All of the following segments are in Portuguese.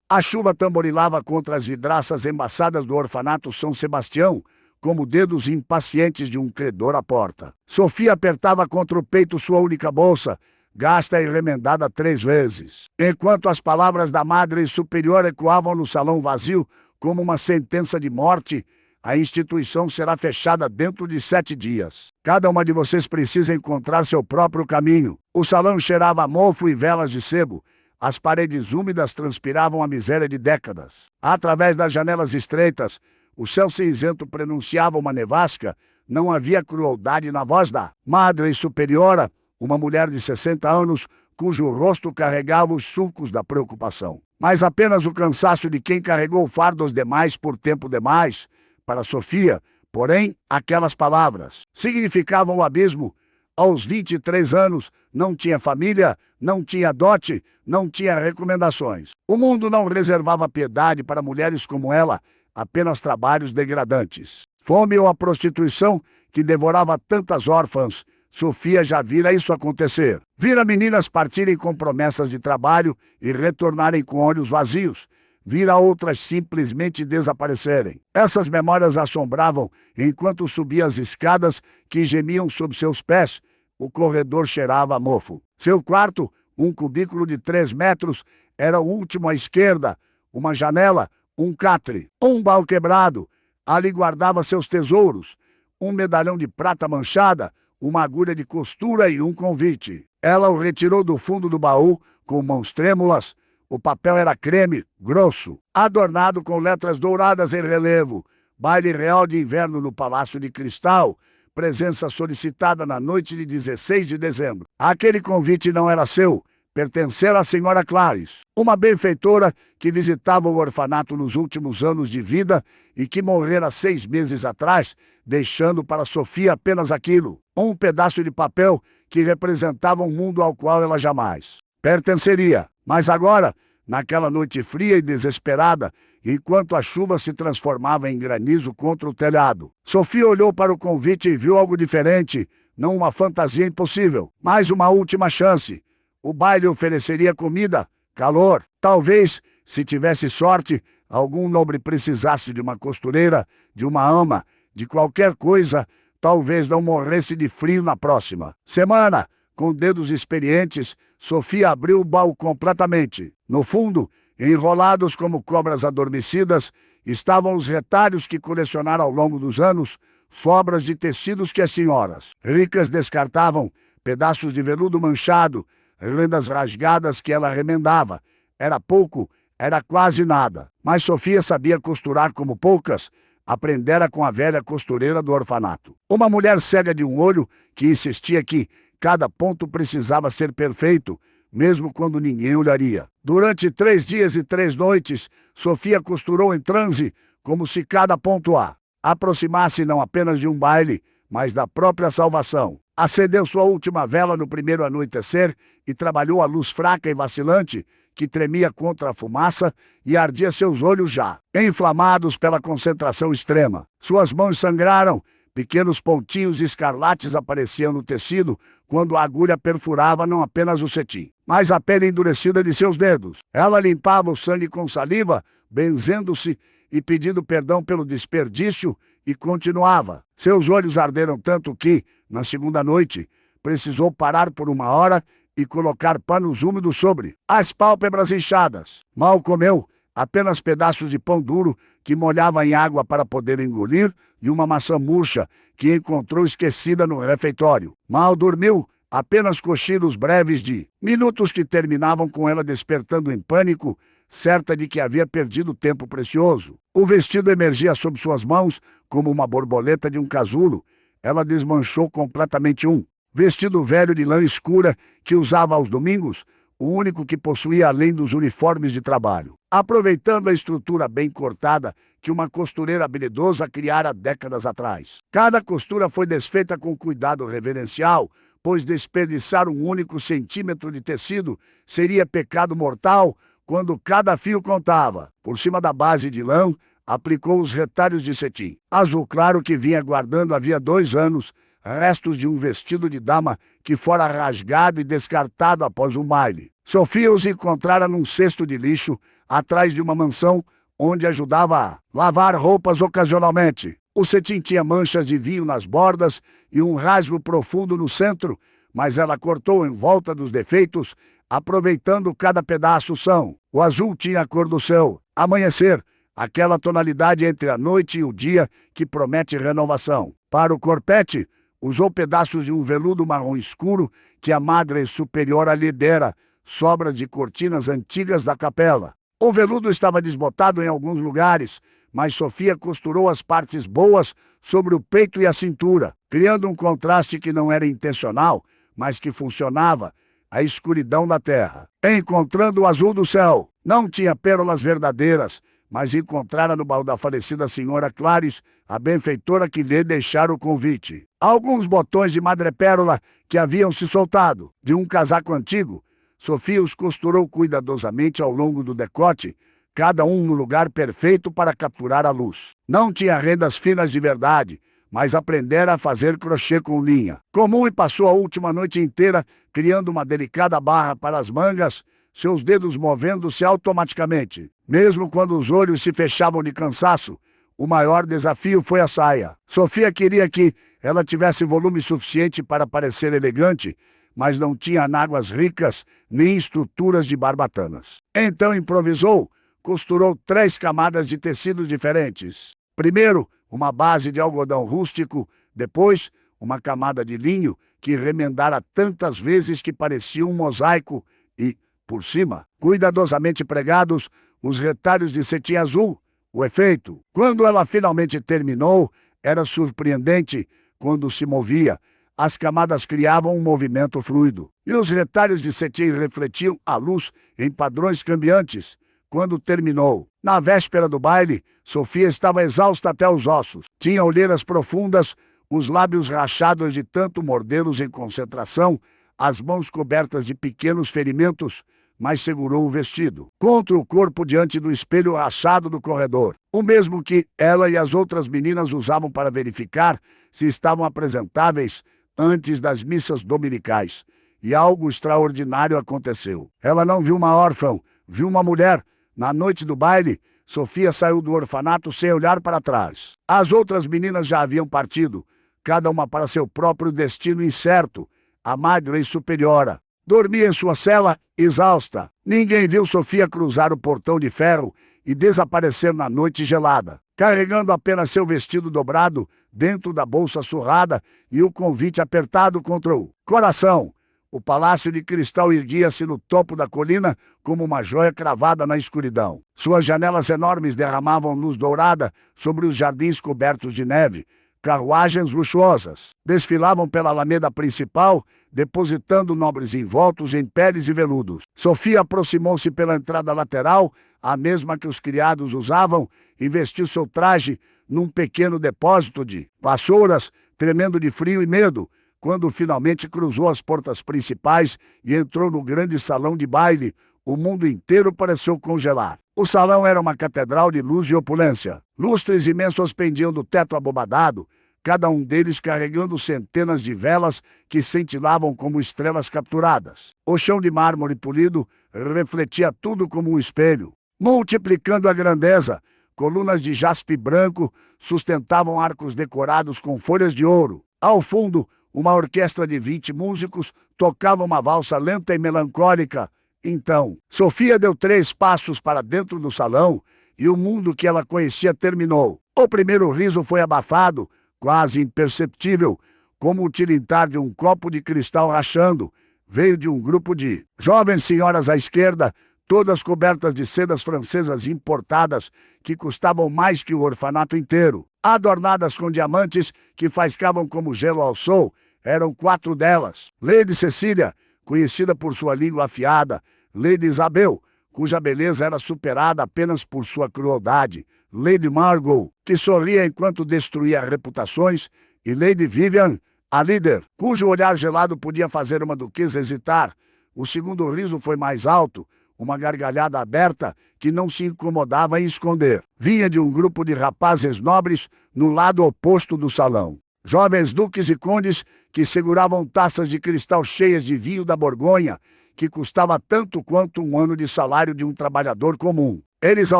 A chuva tamborilava contra as vidraças embaçadas do orfanato São Sebastião, como dedos impacientes de um credor à porta. Sofia apertava contra o peito sua única bolsa, gasta e remendada 3 vezes. Enquanto as palavras da Madre Superior ecoavam no salão vazio como uma sentença de morte, a instituição será fechada dentro de 7 dias. Cada uma de vocês precisa encontrar seu próprio caminho. O salão cheirava a mofo e velas de sebo. As paredes úmidas transpiravam a miséria de décadas. Através das janelas estreitas, o céu cinzento pronunciava uma nevasca. Não havia crueldade na voz da Madre Superiora, uma mulher de 60 anos, cujo rosto carregava os sulcos da preocupação. Mas apenas o cansaço de quem carregou fardos demais por tempo demais. Para Sofia, porém, aquelas palavras significavam o abismo. Aos 23 anos, não tinha família, não tinha dote, não tinha recomendações. O mundo não reservava piedade para mulheres como ela, apenas trabalhos degradantes. Fome ou a prostituição que devorava tantas órfãs. Sofia já vira isso acontecer. Vira meninas partirem com promessas de trabalho e retornarem com olhos vazios. Vira outras simplesmente desaparecerem. Essas memórias assombravam enquanto subia as escadas que gemiam sob seus pés. O corredor cheirava a mofo. Seu quarto, um cubículo de 3 metros, era o último à esquerda. Uma janela, um catre, um baú quebrado. Ali guardava seus tesouros. Um medalhão de prata manchada, uma agulha de costura e um convite. Ela o retirou do fundo do baú com mãos trêmulas. O papel era creme, grosso, adornado com letras douradas em relevo. Baile real de inverno no Palácio de Cristal. Presença solicitada na noite de 16 de dezembro. Aquele convite não era seu. Pertencera à senhora Clarice, uma benfeitora que visitava o orfanato nos últimos anos de vida e que morrera 6 meses atrás, deixando para Sofia apenas aquilo, um pedaço de papel que representava um mundo ao qual ela jamais pertenceria. Mas agora, naquela noite fria e desesperada, enquanto a chuva se transformava em granizo contra o telhado, Sofia olhou para o convite e viu algo diferente, não uma fantasia impossível, mas uma última chance. O baile ofereceria comida, calor. Talvez, se tivesse sorte, algum nobre precisasse de uma costureira, de uma ama, de qualquer coisa, talvez não morresse de frio na próxima semana. Com dedos experientes, Sofia abriu o baú completamente. No fundo, enrolados como cobras adormecidas, estavam os retalhos que colecionara ao longo dos anos, sobras de tecidos que as senhoras ricas descartavam, pedaços de veludo manchado, rendas rasgadas que ela remendava. Era pouco, era quase nada. Mas Sofia sabia costurar como poucas. Aprendera com a velha costureira do orfanato. Uma mulher cega de um olho que insistia que cada ponto precisava ser perfeito, mesmo quando ninguém olharia. Durante 3 dias e 3 noites, Sofia costurou em transe, como se cada ponto A aproximasse não apenas de um baile, mas da própria salvação. Acendeu sua última vela no primeiro anoitecer e trabalhou a luz fraca e vacilante que tremia contra a fumaça e ardia seus olhos já, inflamados pela concentração extrema. Suas mãos sangraram, pequenos pontinhos escarlates apareciam no tecido quando a agulha perfurava não apenas o cetim, mas a pele endurecida de seus dedos. Ela limpava o sangue com saliva, benzendo-se e pedindo perdão pelo desperdício, e continuava. Seus olhos arderam tanto que, na segunda noite, precisou parar por 1 hora e colocar panos úmidos sobre as pálpebras inchadas. Mal comeu, apenas pedaços de pão duro que molhava em água para poder engolir e uma maçã murcha que encontrou esquecida no refeitório. Mal dormiu, apenas cochilos breves de minutos que terminavam com ela despertando em pânico, certa de que havia perdido tempo precioso. O vestido emergia sob suas mãos como uma borboleta de um casulo. Ela desmanchou completamente um vestido velho de lã escura que usava aos domingos, o único que possuía além dos uniformes de trabalho. Aproveitando a estrutura bem cortada que uma costureira habilidosa criara décadas atrás. Cada costura foi desfeita com cuidado reverencial, pois desperdiçar um único centímetro de tecido seria pecado mortal quando cada fio contava. Por cima da base de lã, aplicou os retalhos de cetim azul claro que vinha guardando havia 2 anos, restos de um vestido de dama que fora rasgado e descartado após um baile. Sofia os encontrara num cesto de lixo, atrás de uma mansão, onde ajudava a lavar roupas ocasionalmente. O cetim tinha manchas de vinho nas bordas e um rasgo profundo no centro, mas ela cortou em volta dos defeitos, aproveitando cada pedaço são. O azul tinha a cor do céu, amanhecer, aquela tonalidade entre a noite e o dia que promete renovação. Para o corpete, usou pedaços de um veludo marrom escuro que a madre superiora lhe dera, sobras de cortinas antigas da capela. O veludo estava desbotado em alguns lugares, mas Sofia costurou as partes boas sobre o peito e a cintura, criando um contraste que não era intencional, mas que funcionava, a escuridão da terra. Encontrando o azul do céu, não tinha pérolas verdadeiras, mas encontrara no baú da falecida senhora Clarice, a benfeitora que lhe deixara o convite. Alguns botões de madrepérola que haviam se soltado, de um casaco antigo, Sofia os costurou cuidadosamente ao longo do decote, cada um no lugar perfeito para capturar a luz. Não tinha rendas finas de verdade, mas aprendera a fazer crochê com linha. Comum e passou a última noite inteira criando uma delicada barra para as mangas, seus dedos movendo-se automaticamente. Mesmo quando os olhos se fechavam de cansaço, o maior desafio foi a saia. Sofia queria que ela tivesse volume suficiente para parecer elegante, mas não tinha anáguas ricas nem estruturas de barbatanas. Então improvisou, costurou 3 camadas de tecidos diferentes. Primeiro, uma base de algodão rústico, depois, uma camada de linho que remendara tantas vezes que parecia um mosaico e, por cima, cuidadosamente pregados, os retalhos de cetim azul. O efeito, quando ela finalmente terminou, era surpreendente. Quando se movia, as camadas criavam um movimento fluido, e os retalhos de cetim refletiam a luz em padrões cambiantes. Quando terminou, na véspera do baile, Sofia estava exausta até os ossos. Tinha olheiras profundas, os lábios rachados de tanto mordê-los em concentração, as mãos cobertas de pequenos ferimentos, mas segurou o vestido contra o corpo diante do espelho rachado do corredor, o mesmo que ela e as outras meninas usavam para verificar se estavam apresentáveis antes das missas dominicais. E algo extraordinário aconteceu. Ela não viu uma órfã, viu uma mulher. Na noite do baile, Sofia saiu do orfanato sem olhar para trás. As outras meninas já haviam partido, cada uma para seu próprio destino incerto. A madre superiora dormia em sua cela, exausta. Ninguém viu Sofia cruzar o portão de ferro e desaparecer na noite gelada, carregando apenas seu vestido dobrado dentro da bolsa surrada e o convite apertado contra o coração. O palácio de cristal erguia-se no topo da colina como uma joia cravada na escuridão. Suas janelas enormes derramavam luz dourada sobre os jardins cobertos de neve. Carruagens luxuosas desfilavam pela alameda principal, depositando nobres envoltos em peles e veludos. Sofia aproximou-se pela entrada lateral, a mesma que os criados usavam, e vestiu seu traje num pequeno depósito de vassouras, tremendo de frio e medo, quando finalmente cruzou as portas principais e entrou no grande salão de baile. O mundo inteiro pareceu congelar. O salão era uma catedral de luz e opulência. Lustres imensos pendiam do teto abobadado, cada um deles carregando centenas de velas que cintilavam como estrelas capturadas. O chão de mármore polido refletia tudo como um espelho, multiplicando a grandeza. Colunas de jaspe branco sustentavam arcos decorados com folhas de ouro. Ao fundo, uma orquestra de 20 músicos tocava uma valsa lenta e melancólica. Então, Sofia deu 3 passos para dentro do salão e o mundo que ela conhecia terminou. O primeiro riso foi abafado, quase imperceptível, como o tilintar de um copo de cristal rachando. Veio de um grupo de jovens senhoras à esquerda, todas cobertas de sedas francesas importadas que custavam mais que o orfanato inteiro, adornadas com diamantes que faiscavam como gelo ao sol. Eram 4 delas. Lady Cecília, conhecida por sua língua afiada; Lady Isabel, cuja beleza era superada apenas por sua crueldade; Lady Margot, que sorria enquanto destruía reputações; e Lady Vivian, a líder, cujo olhar gelado podia fazer uma duquesa hesitar. O segundo riso foi mais alto, uma gargalhada aberta que não se incomodava em esconder. Vinha de um grupo de rapazes nobres no lado oposto do salão. Jovens duques e condes que seguravam taças de cristal cheias de vinho da Borgonha, que custava tanto quanto um ano de salário de um trabalhador comum. Eles a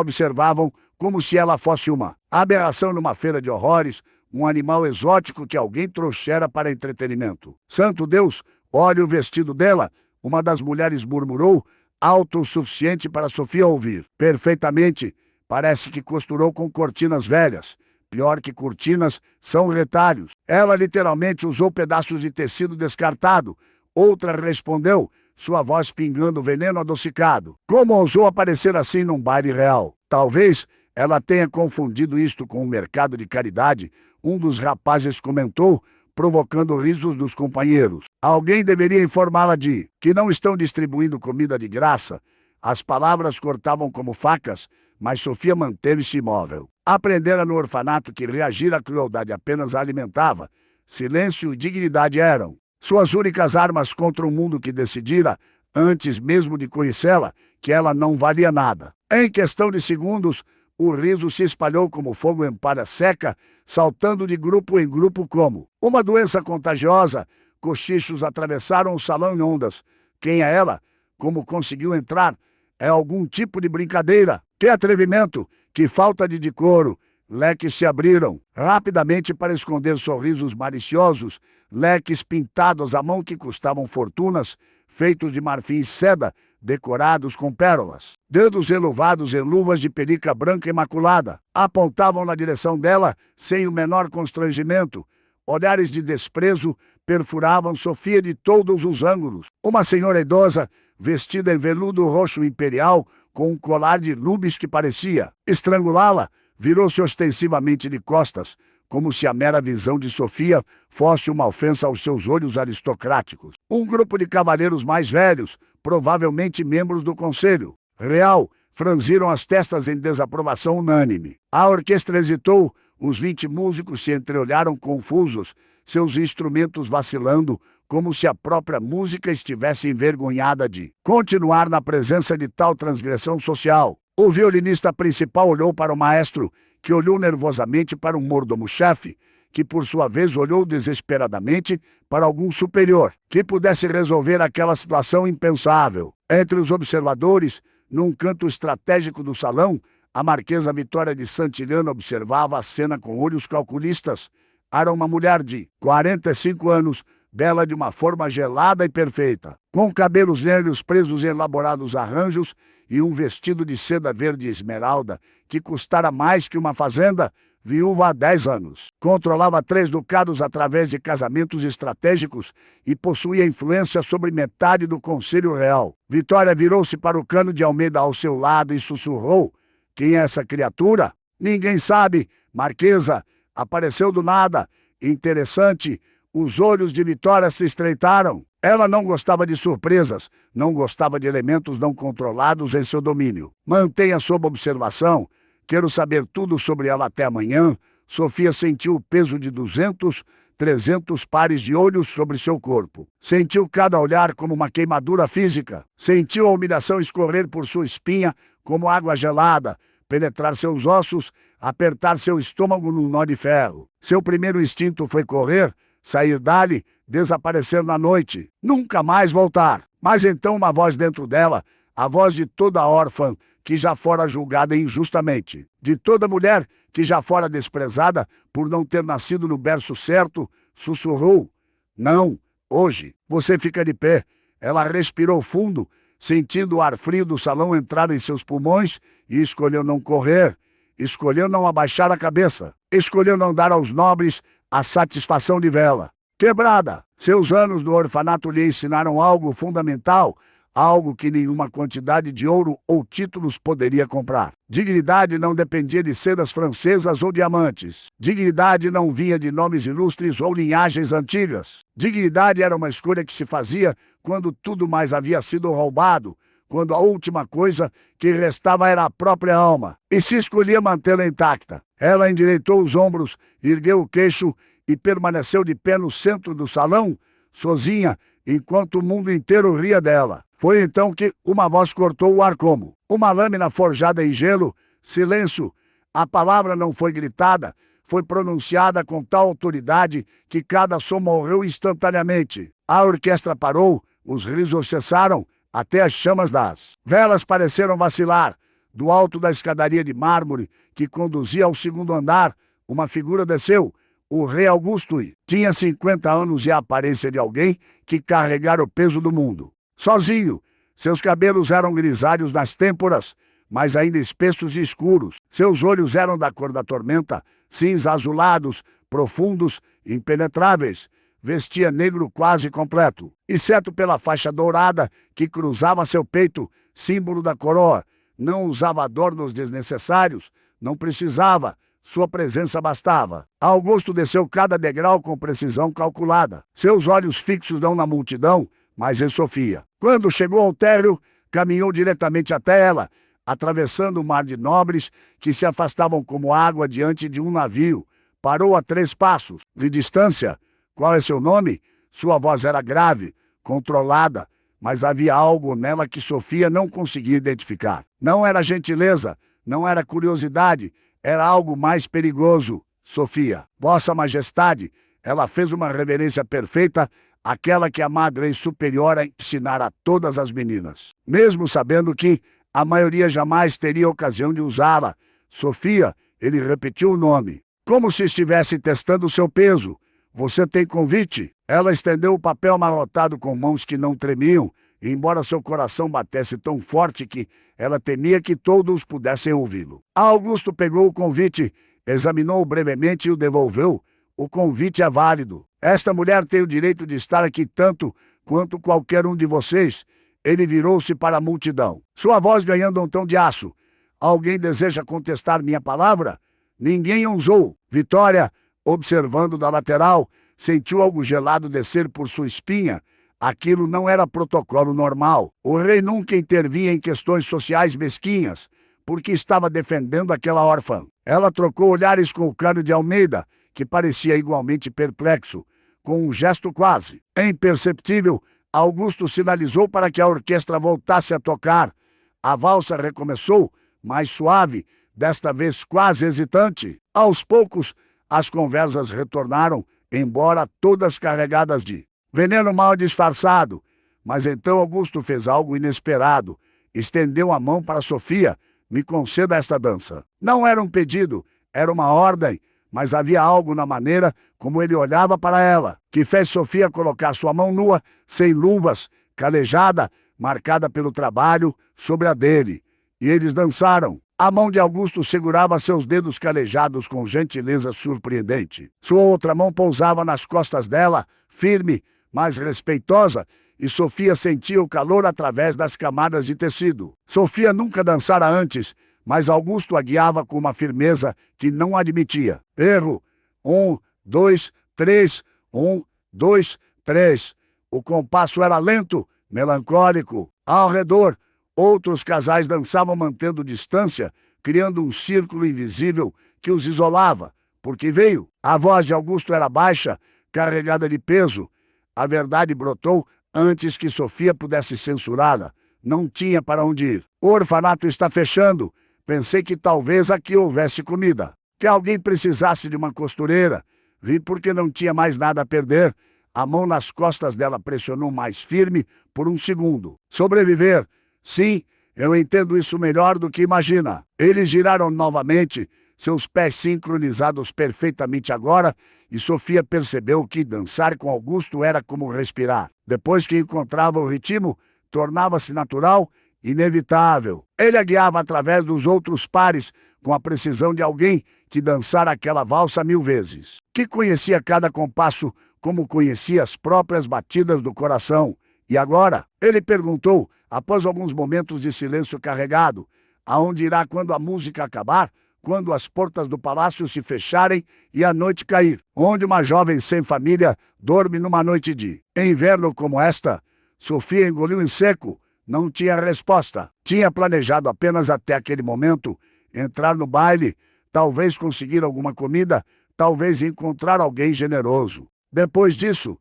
observavam como se ela fosse uma aberração numa feira de horrores, um animal exótico que alguém trouxera para entretenimento. Santo Deus, olhe o vestido dela, uma das mulheres murmurou, alto o suficiente para Sofia ouvir. Perfeitamente, parece que costurou com cortinas velhas. Pior que cortinas, são retalhos. Ela literalmente usou pedaços de tecido descartado. Outra respondeu, sua voz pingando veneno adocicado. Como ousou aparecer assim num baile real? Talvez ela tenha confundido isto com um mercado de caridade, um dos rapazes comentou, provocando risos dos companheiros. Alguém deveria informá-la de que não estão distribuindo comida de graça. As palavras cortavam como facas, mas Sofia manteve-se imóvel. Aprendera no orfanato que reagir à crueldade apenas a alimentava. Silêncio e dignidade eram suas únicas armas contra um mundo que decidira, antes mesmo de conhecê-la, que ela não valia nada. Em questão de segundos, o riso se espalhou como fogo em palha seca, saltando de grupo em grupo como uma doença contagiosa. Cochichos atravessaram o salão em ondas. Quem é ela? Como conseguiu entrar? É algum tipo de brincadeira? Que atrevimento! Que falta de decoro! Leques se abriram rapidamente para esconder sorrisos maliciosos, leques pintados à mão que custavam fortunas, feitos de marfim e seda, decorados com pérolas. Dedos eluvados em luvas de penica branca imaculada apontavam na direção dela sem o menor constrangimento. Olhares de desprezo perfuravam Sofia de todos os ângulos. Uma senhora idosa, vestida em veludo roxo imperial, com um colar de rubis que parecia estrangulá-la, virou-se ostensivamente de costas, como se a mera visão de Sofia fosse uma ofensa aos seus olhos aristocráticos. Um grupo de cavaleiros mais velhos, provavelmente membros do Conselho Real, franziram as testas em desaprovação unânime. A orquestra hesitou, os 20 músicos se entreolharam confusos, seus instrumentos vacilando, como se a própria música estivesse envergonhada de continuar na presença de tal transgressão social. O violinista principal olhou para o maestro, que olhou nervosamente para um mordomo-chefe, que por sua vez olhou desesperadamente para algum superior, que pudesse resolver aquela situação impensável. Entre os observadores, num canto estratégico do salão, a Marquesa Vitória de Santillana observava a cena com olhos calculistas. Era uma mulher de 45 anos, bela de uma forma gelada e perfeita, com cabelos negros presos em elaborados arranjos e um vestido de seda verde esmeralda que custara mais que uma fazenda, viúva há 10 anos. Controlava 3 ducados através de casamentos estratégicos e possuía influência sobre metade do Conselho Real. Vitória virou-se para o Cano de Almeida ao seu lado e sussurrou: quem é essa criatura? Ninguém sabe, Marquesa. Apareceu do nada. Interessante. Os olhos de Vitória se estreitaram. Ela não gostava de surpresas, não gostava de elementos não controlados em seu domínio. Mantenha sob observação. Quero saber tudo sobre ela até amanhã. Sofia sentiu o peso de 200, 300 pares de olhos sobre seu corpo. Sentiu cada olhar como uma queimadura física. Sentiu a humilhação escorrer por sua espinha como água gelada, penetrar seus ossos, apertar seu estômago num nó de ferro. Seu primeiro instinto foi correr, sair dali, desaparecer na noite, nunca mais voltar. Mas então uma voz dentro dela, a voz de toda órfã que já fora julgada injustamente, de toda mulher que já fora desprezada por não ter nascido no berço certo, sussurrou: não, hoje, você fica de pé. Ela respirou fundo, sentindo o ar frio do salão entrar em seus pulmões e escolheu não correr, escolheu não abaixar a cabeça, escolheu não dar aos nobres a satisfação de vê-la quebrada. Seus anos no orfanato lhe ensinaram algo fundamental, algo que nenhuma quantidade de ouro ou títulos poderia comprar. Dignidade não dependia de sedas francesas ou diamantes. Dignidade não vinha de nomes ilustres ou linhagens antigas. Dignidade era uma escolha que se fazia quando tudo mais havia sido roubado, quando a última coisa que restava era a própria alma, e se escolhia mantê-la intacta. Ela endireitou os ombros, ergueu o queixo e permaneceu de pé no centro do salão, sozinha, enquanto o mundo inteiro ria dela. Foi então que uma voz cortou o ar como uma lâmina forjada em gelo. Silêncio. A palavra não foi gritada, foi pronunciada com tal autoridade que cada som morreu instantaneamente. A orquestra parou, os risos cessaram, até as chamas das velas pareceram vacilar. Do alto da escadaria de mármore que conduzia ao segundo andar, uma figura desceu. O rei Augusto tinha 50 anos e a aparência de alguém que carregara o peso do mundo. Sozinho, seus cabelos eram grisalhos nas têmporas, mas ainda espessos e escuros. Seus olhos eram da cor da tormenta, cinza azulados, profundos, impenetráveis. Vestia negro quase completo, exceto pela faixa dourada que cruzava seu peito, símbolo da coroa. Não usava adornos desnecessários, não precisava, sua presença bastava. Augusto desceu cada degrau com precisão calculada. Seus olhos fixos não na multidão, mas em Sofia. Quando chegou ao térreo, caminhou diretamente até ela, atravessando o mar de nobres que se afastavam como água diante de um navio. Parou a 3 passos de distância. Qual é seu nome? Sua voz era grave, controlada, mas havia algo nela que Sofia não conseguia identificar. Não era gentileza, não era curiosidade, era algo mais perigoso. Sofia, Vossa Majestade, ela fez uma reverência perfeita, aquela que a Madre Superiora ensinara a todas as meninas, mesmo sabendo que a maioria jamais teria ocasião de usá-la. Sofia, ele repetiu o nome, como se estivesse testando seu peso. Você tem convite? Ela estendeu o papel amarrotado com mãos que não tremiam, embora seu coração batesse tão forte que ela temia que todos pudessem ouvi-lo. Augusto pegou o convite, examinou-o brevemente e o devolveu. O convite é válido. Esta mulher tem o direito de estar aqui tanto quanto qualquer um de vocês. Ele virou-se para a multidão, sua voz ganhando um tom de aço. Alguém deseja contestar minha palavra? Ninguém ousou. Vitória, observando da lateral, sentiu algo gelado descer por sua espinha. Aquilo não era protocolo normal. O rei nunca intervinha em questões sociais mesquinhas, porque estava defendendo aquela órfã. Ela trocou olhares com o Cândido de Almeida, que parecia igualmente perplexo. Com um gesto quase imperceptível, Augusto sinalizou para que a orquestra voltasse a tocar. A valsa recomeçou, mais suave, desta vez quase hesitante. Aos poucos, as conversas retornaram, embora todas carregadas de veneno mal disfarçado. Mas então Augusto fez algo inesperado. Estendeu a mão para Sofia. Me conceda esta dança. Não era um pedido, era uma ordem, mas havia algo na maneira como ele olhava para ela, que fez Sofia colocar sua mão nua, sem luvas, calejada, marcada pelo trabalho, sobre a dele. E eles dançaram. A mão de Augusto segurava seus dedos calejados com gentileza surpreendente. Sua outra mão pousava nas costas dela, firme, mas respeitosa, e Sofia sentia o calor através das camadas de tecido. Sofia nunca dançara antes, mas Augusto a guiava com uma firmeza que não admitia. Erro. 1, 2, 3. 1, 2, 3. O compasso era lento, melancólico. Ao redor, outros casais dançavam mantendo distância, criando um círculo invisível que os isolava. Porque veio. A voz de Augusto era baixa, carregada de peso. A verdade brotou antes que Sofia pudesse censurá-la. Não tinha para onde ir. O orfanato está fechando. Pensei que talvez aqui houvesse comida. Que alguém precisasse de uma costureira. Vi porque não tinha mais nada a perder. A mão nas costas dela pressionou mais firme por um segundo. Sobreviver. Sim, eu entendo isso melhor do que imagina. Eles giraram novamente, seus pés sincronizados perfeitamente agora, e Sofia percebeu que dançar com Augusto era como respirar. Depois que encontrava o ritmo, tornava-se natural, inevitável. Ele a guiava através dos outros pares, com a precisão de alguém que dançara aquela valsa 1000 vezes. Que conhecia cada compasso como conhecia as próprias batidas do coração. E agora? Ele perguntou, após alguns momentos de silêncio carregado. Aonde irá quando a música acabar? Quando as portas do palácio se fecharem e a noite cair? Onde uma jovem sem família dorme numa noite de inverno como esta? Sofia engoliu em seco. Não tinha resposta. Tinha planejado apenas até aquele momento entrar no baile, talvez conseguir alguma comida, talvez encontrar alguém generoso. Depois disso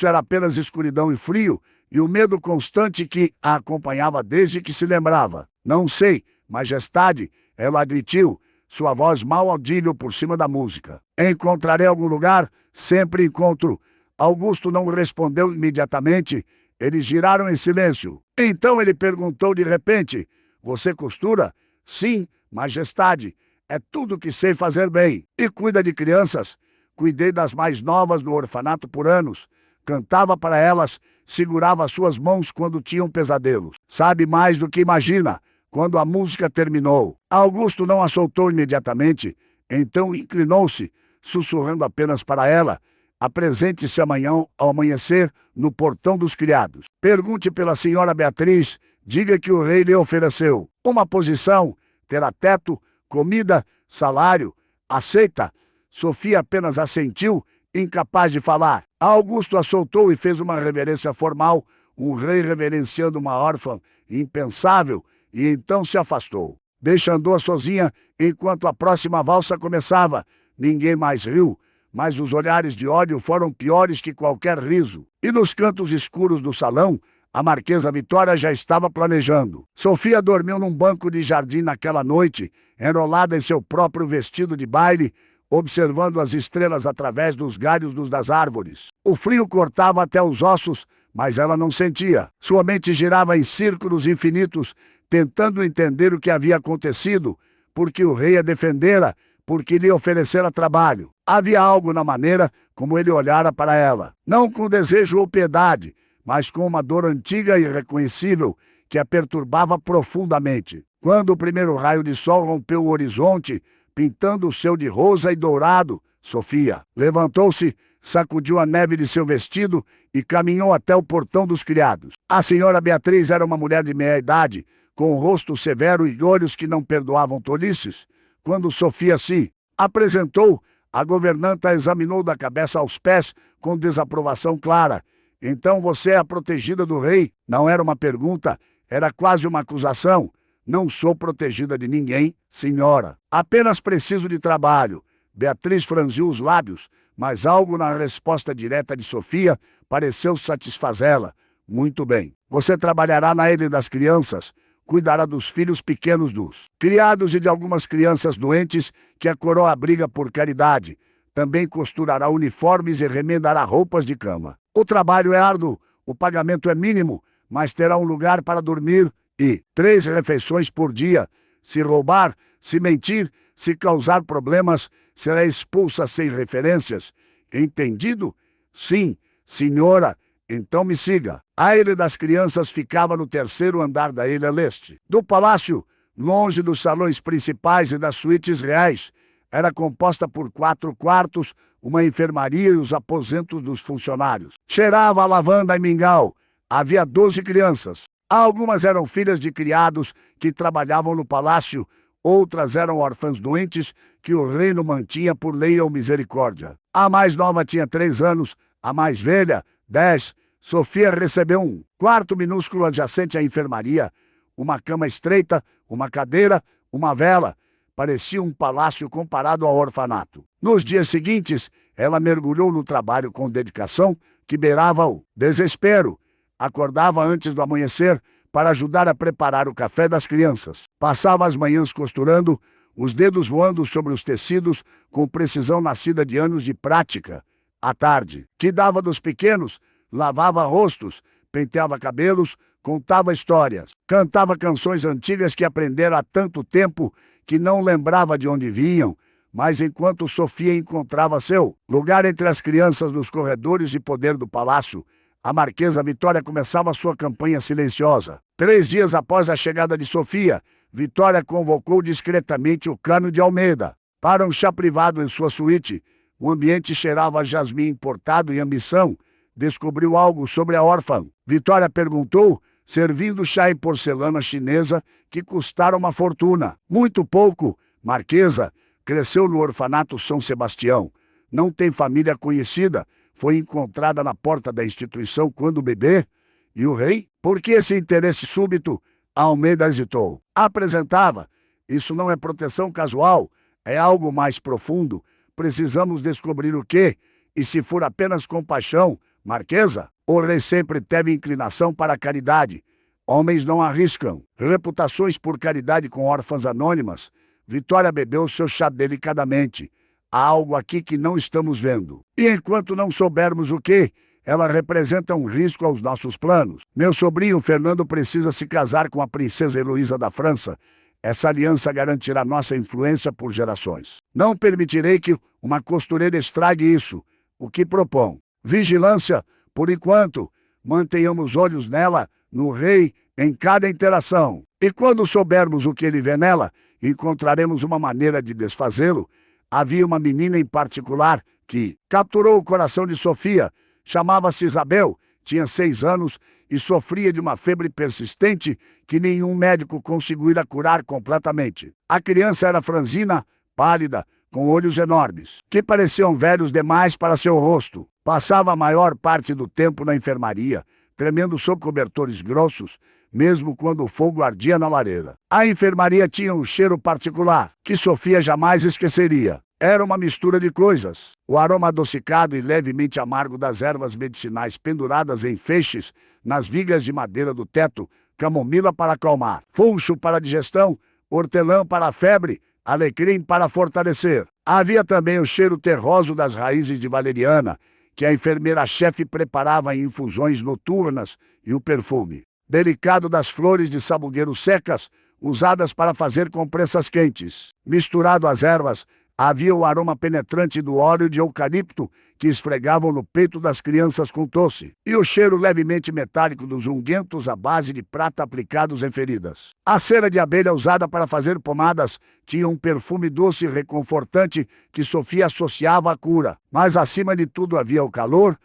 era apenas escuridão e frio, e o medo constante que a acompanhava desde que se lembrava. Não sei, Majestade, ela admitiu, sua voz mal audível por cima da música. Encontrarei algum lugar? Sempre encontro. Augusto não respondeu imediatamente. Eles giraram em silêncio. Então ele perguntou de repente: você costura? Sim, majestade. É tudo que sei fazer bem. E cuida de crianças? Cuidei das mais novas no orfanato por anos. Cantava para elas, segurava suas mãos quando tinham pesadelos. Sabe mais do que imagina. Quando a música terminou, Augusto não a soltou imediatamente. Então inclinou-se, sussurrando apenas para ela: apresente-se amanhã ao amanhecer no portão dos criados. Pergunte pela senhora Beatriz, diga que o rei lhe ofereceu uma posição, terá teto, comida, salário. Aceita? Sofia apenas assentiu, incapaz de falar. Augusto a soltou e fez uma reverência formal, um rei reverenciando uma órfã, impensável, e então se afastou. Deixando-a sozinha enquanto a próxima valsa começava. Ninguém mais riu, mas os olhares de ódio foram piores que qualquer riso. E nos cantos escuros do salão, a Marquesa Vitória já estava planejando. Sofia dormiu num banco de jardim naquela noite, enrolada em seu próprio vestido de baile, observando as estrelas através dos galhos das árvores. O frio cortava até os ossos, mas ela não sentia. Sua mente girava em círculos infinitos, tentando entender o que havia acontecido, porque o rei a defendera, porque lhe oferecera trabalho. Havia algo na maneira como ele olhara para ela, não com desejo ou piedade, mas com uma dor antiga e irreconhecível que a perturbava profundamente. Quando o primeiro raio de sol rompeu o horizonte, pintando o céu de rosa e dourado, Sofia levantou-se, sacudiu a neve de seu vestido e caminhou até o portão dos criados. A senhora Beatriz era uma mulher de meia idade, com o rosto severo e olhos que não perdoavam tolices. Quando Sofia se apresentou, a governanta a examinou da cabeça aos pés com desaprovação clara. Então você é a protegida do rei? Não era uma pergunta, era quase uma acusação. Não sou protegida de ninguém, senhora. Apenas preciso de trabalho. Beatriz franziu os lábios, mas algo na resposta direta de Sofia pareceu satisfazê-la. Muito bem. Você trabalhará na Ilha das Crianças, cuidará dos filhos pequenos dos criados e de algumas crianças doentes que a coroa abriga por caridade. Também costurará uniformes e remendará roupas de cama. O trabalho é árduo, o pagamento é mínimo, mas terá um lugar para dormir e 3 refeições por dia. Se roubar, se mentir, se causar problemas, será expulsa sem referências. Entendido? Sim, senhora. Então me siga. A Ilha das Crianças ficava no 3º andar da Ilha Leste do palácio, longe dos salões principais e das suítes reais. Era composta por 4 quartos, uma enfermaria e os aposentos dos funcionários. Cheirava a lavanda e mingau. Havia 12 crianças. Algumas eram filhas de criados que trabalhavam no palácio, outras eram órfãs doentes que o reino mantinha por lei ou misericórdia. A mais nova tinha 3 anos, a mais velha, 10. Sofia recebeu um quarto minúsculo adjacente à enfermaria, uma cama estreita, uma cadeira, uma vela. Parecia um palácio comparado ao orfanato. Nos dias seguintes, ela mergulhou no trabalho com dedicação que beirava o desespero. Acordava antes do amanhecer para ajudar a preparar o café das crianças. Passava as manhãs costurando, os dedos voando sobre os tecidos com precisão nascida de anos de prática. À tarde, que dava dos pequenos, lavava rostos, penteava cabelos, contava histórias, cantava canções antigas que aprendera há tanto tempo que não lembrava de onde vinham, mas enquanto Sofia encontrava seu lugar entre as crianças nos corredores de poder do palácio, a Marquesa Vitória começava sua campanha silenciosa. 3 dias após a chegada de Sofia, Vitória convocou discretamente o Cano de Almeida para um chá privado em sua suíte. O ambiente cheirava a jasmim importado e ambição. Descobriu algo sobre a órfã. Vitória perguntou, servindo chá em porcelana chinesa que custara uma fortuna. Muito pouco, Marquesa. Cresceu no orfanato São Sebastião. Não tem família conhecida. Foi encontrada na porta da instituição quando bebê. E o rei? Por que esse interesse súbito? Almeida hesitou. Apresentava. Isso não é proteção casual. É algo mais profundo. Precisamos descobrir o quê? E se for apenas compaixão, Marquesa, o rei sempre teve inclinação para a caridade. Homens não arriscam reputações por caridade com órfãs anônimas. Vitória bebeu seu chá delicadamente. Há algo aqui que não estamos vendo. E enquanto não soubermos o que, ela representa um risco aos nossos planos. Meu sobrinho Fernando precisa se casar com a princesa Heloísa da França. Essa aliança garantirá nossa influência por gerações. Não permitirei que uma costureira estrague isso. O que propõe? Vigilância, por enquanto. Mantenhamos olhos nela, no rei, em cada interação. E quando soubermos o que ele vê nela, encontraremos uma maneira de desfazê-lo. Havia uma menina em particular que capturou o coração de Sofia. Chamava-se Isabel, tinha 6 anos e sofria de uma febre persistente que nenhum médico conseguira curar completamente. A criança era franzina, pálida, com olhos enormes, que pareciam velhos demais para seu rosto. Passava a maior parte do tempo na enfermaria, tremendo sob cobertores grossos, mesmo quando o fogo ardia na lareira. A enfermaria tinha um cheiro particular, que Sofia jamais esqueceria. Era uma mistura de coisas. O aroma adocicado e levemente amargo das ervas medicinais penduradas em feixes nas vigas de madeira do teto, camomila para acalmar, funcho para a digestão, hortelã para a febre, alecrim para fortalecer. Havia também o cheiro terroso das raízes de valeriana, que a enfermeira-chefe preparava em infusões noturnas, e o perfume delicado das flores de sabugueiro secas, usadas para fazer compressas quentes. Misturado às ervas, havia o aroma penetrante do óleo de eucalipto que esfregavam no peito das crianças com tosse, e o cheiro levemente metálico dos unguentos à base de prata aplicados em feridas. A cera de abelha usada para fazer pomadas tinha um perfume doce e reconfortante que Sofia associava à cura. Mas acima de tudo havia o calor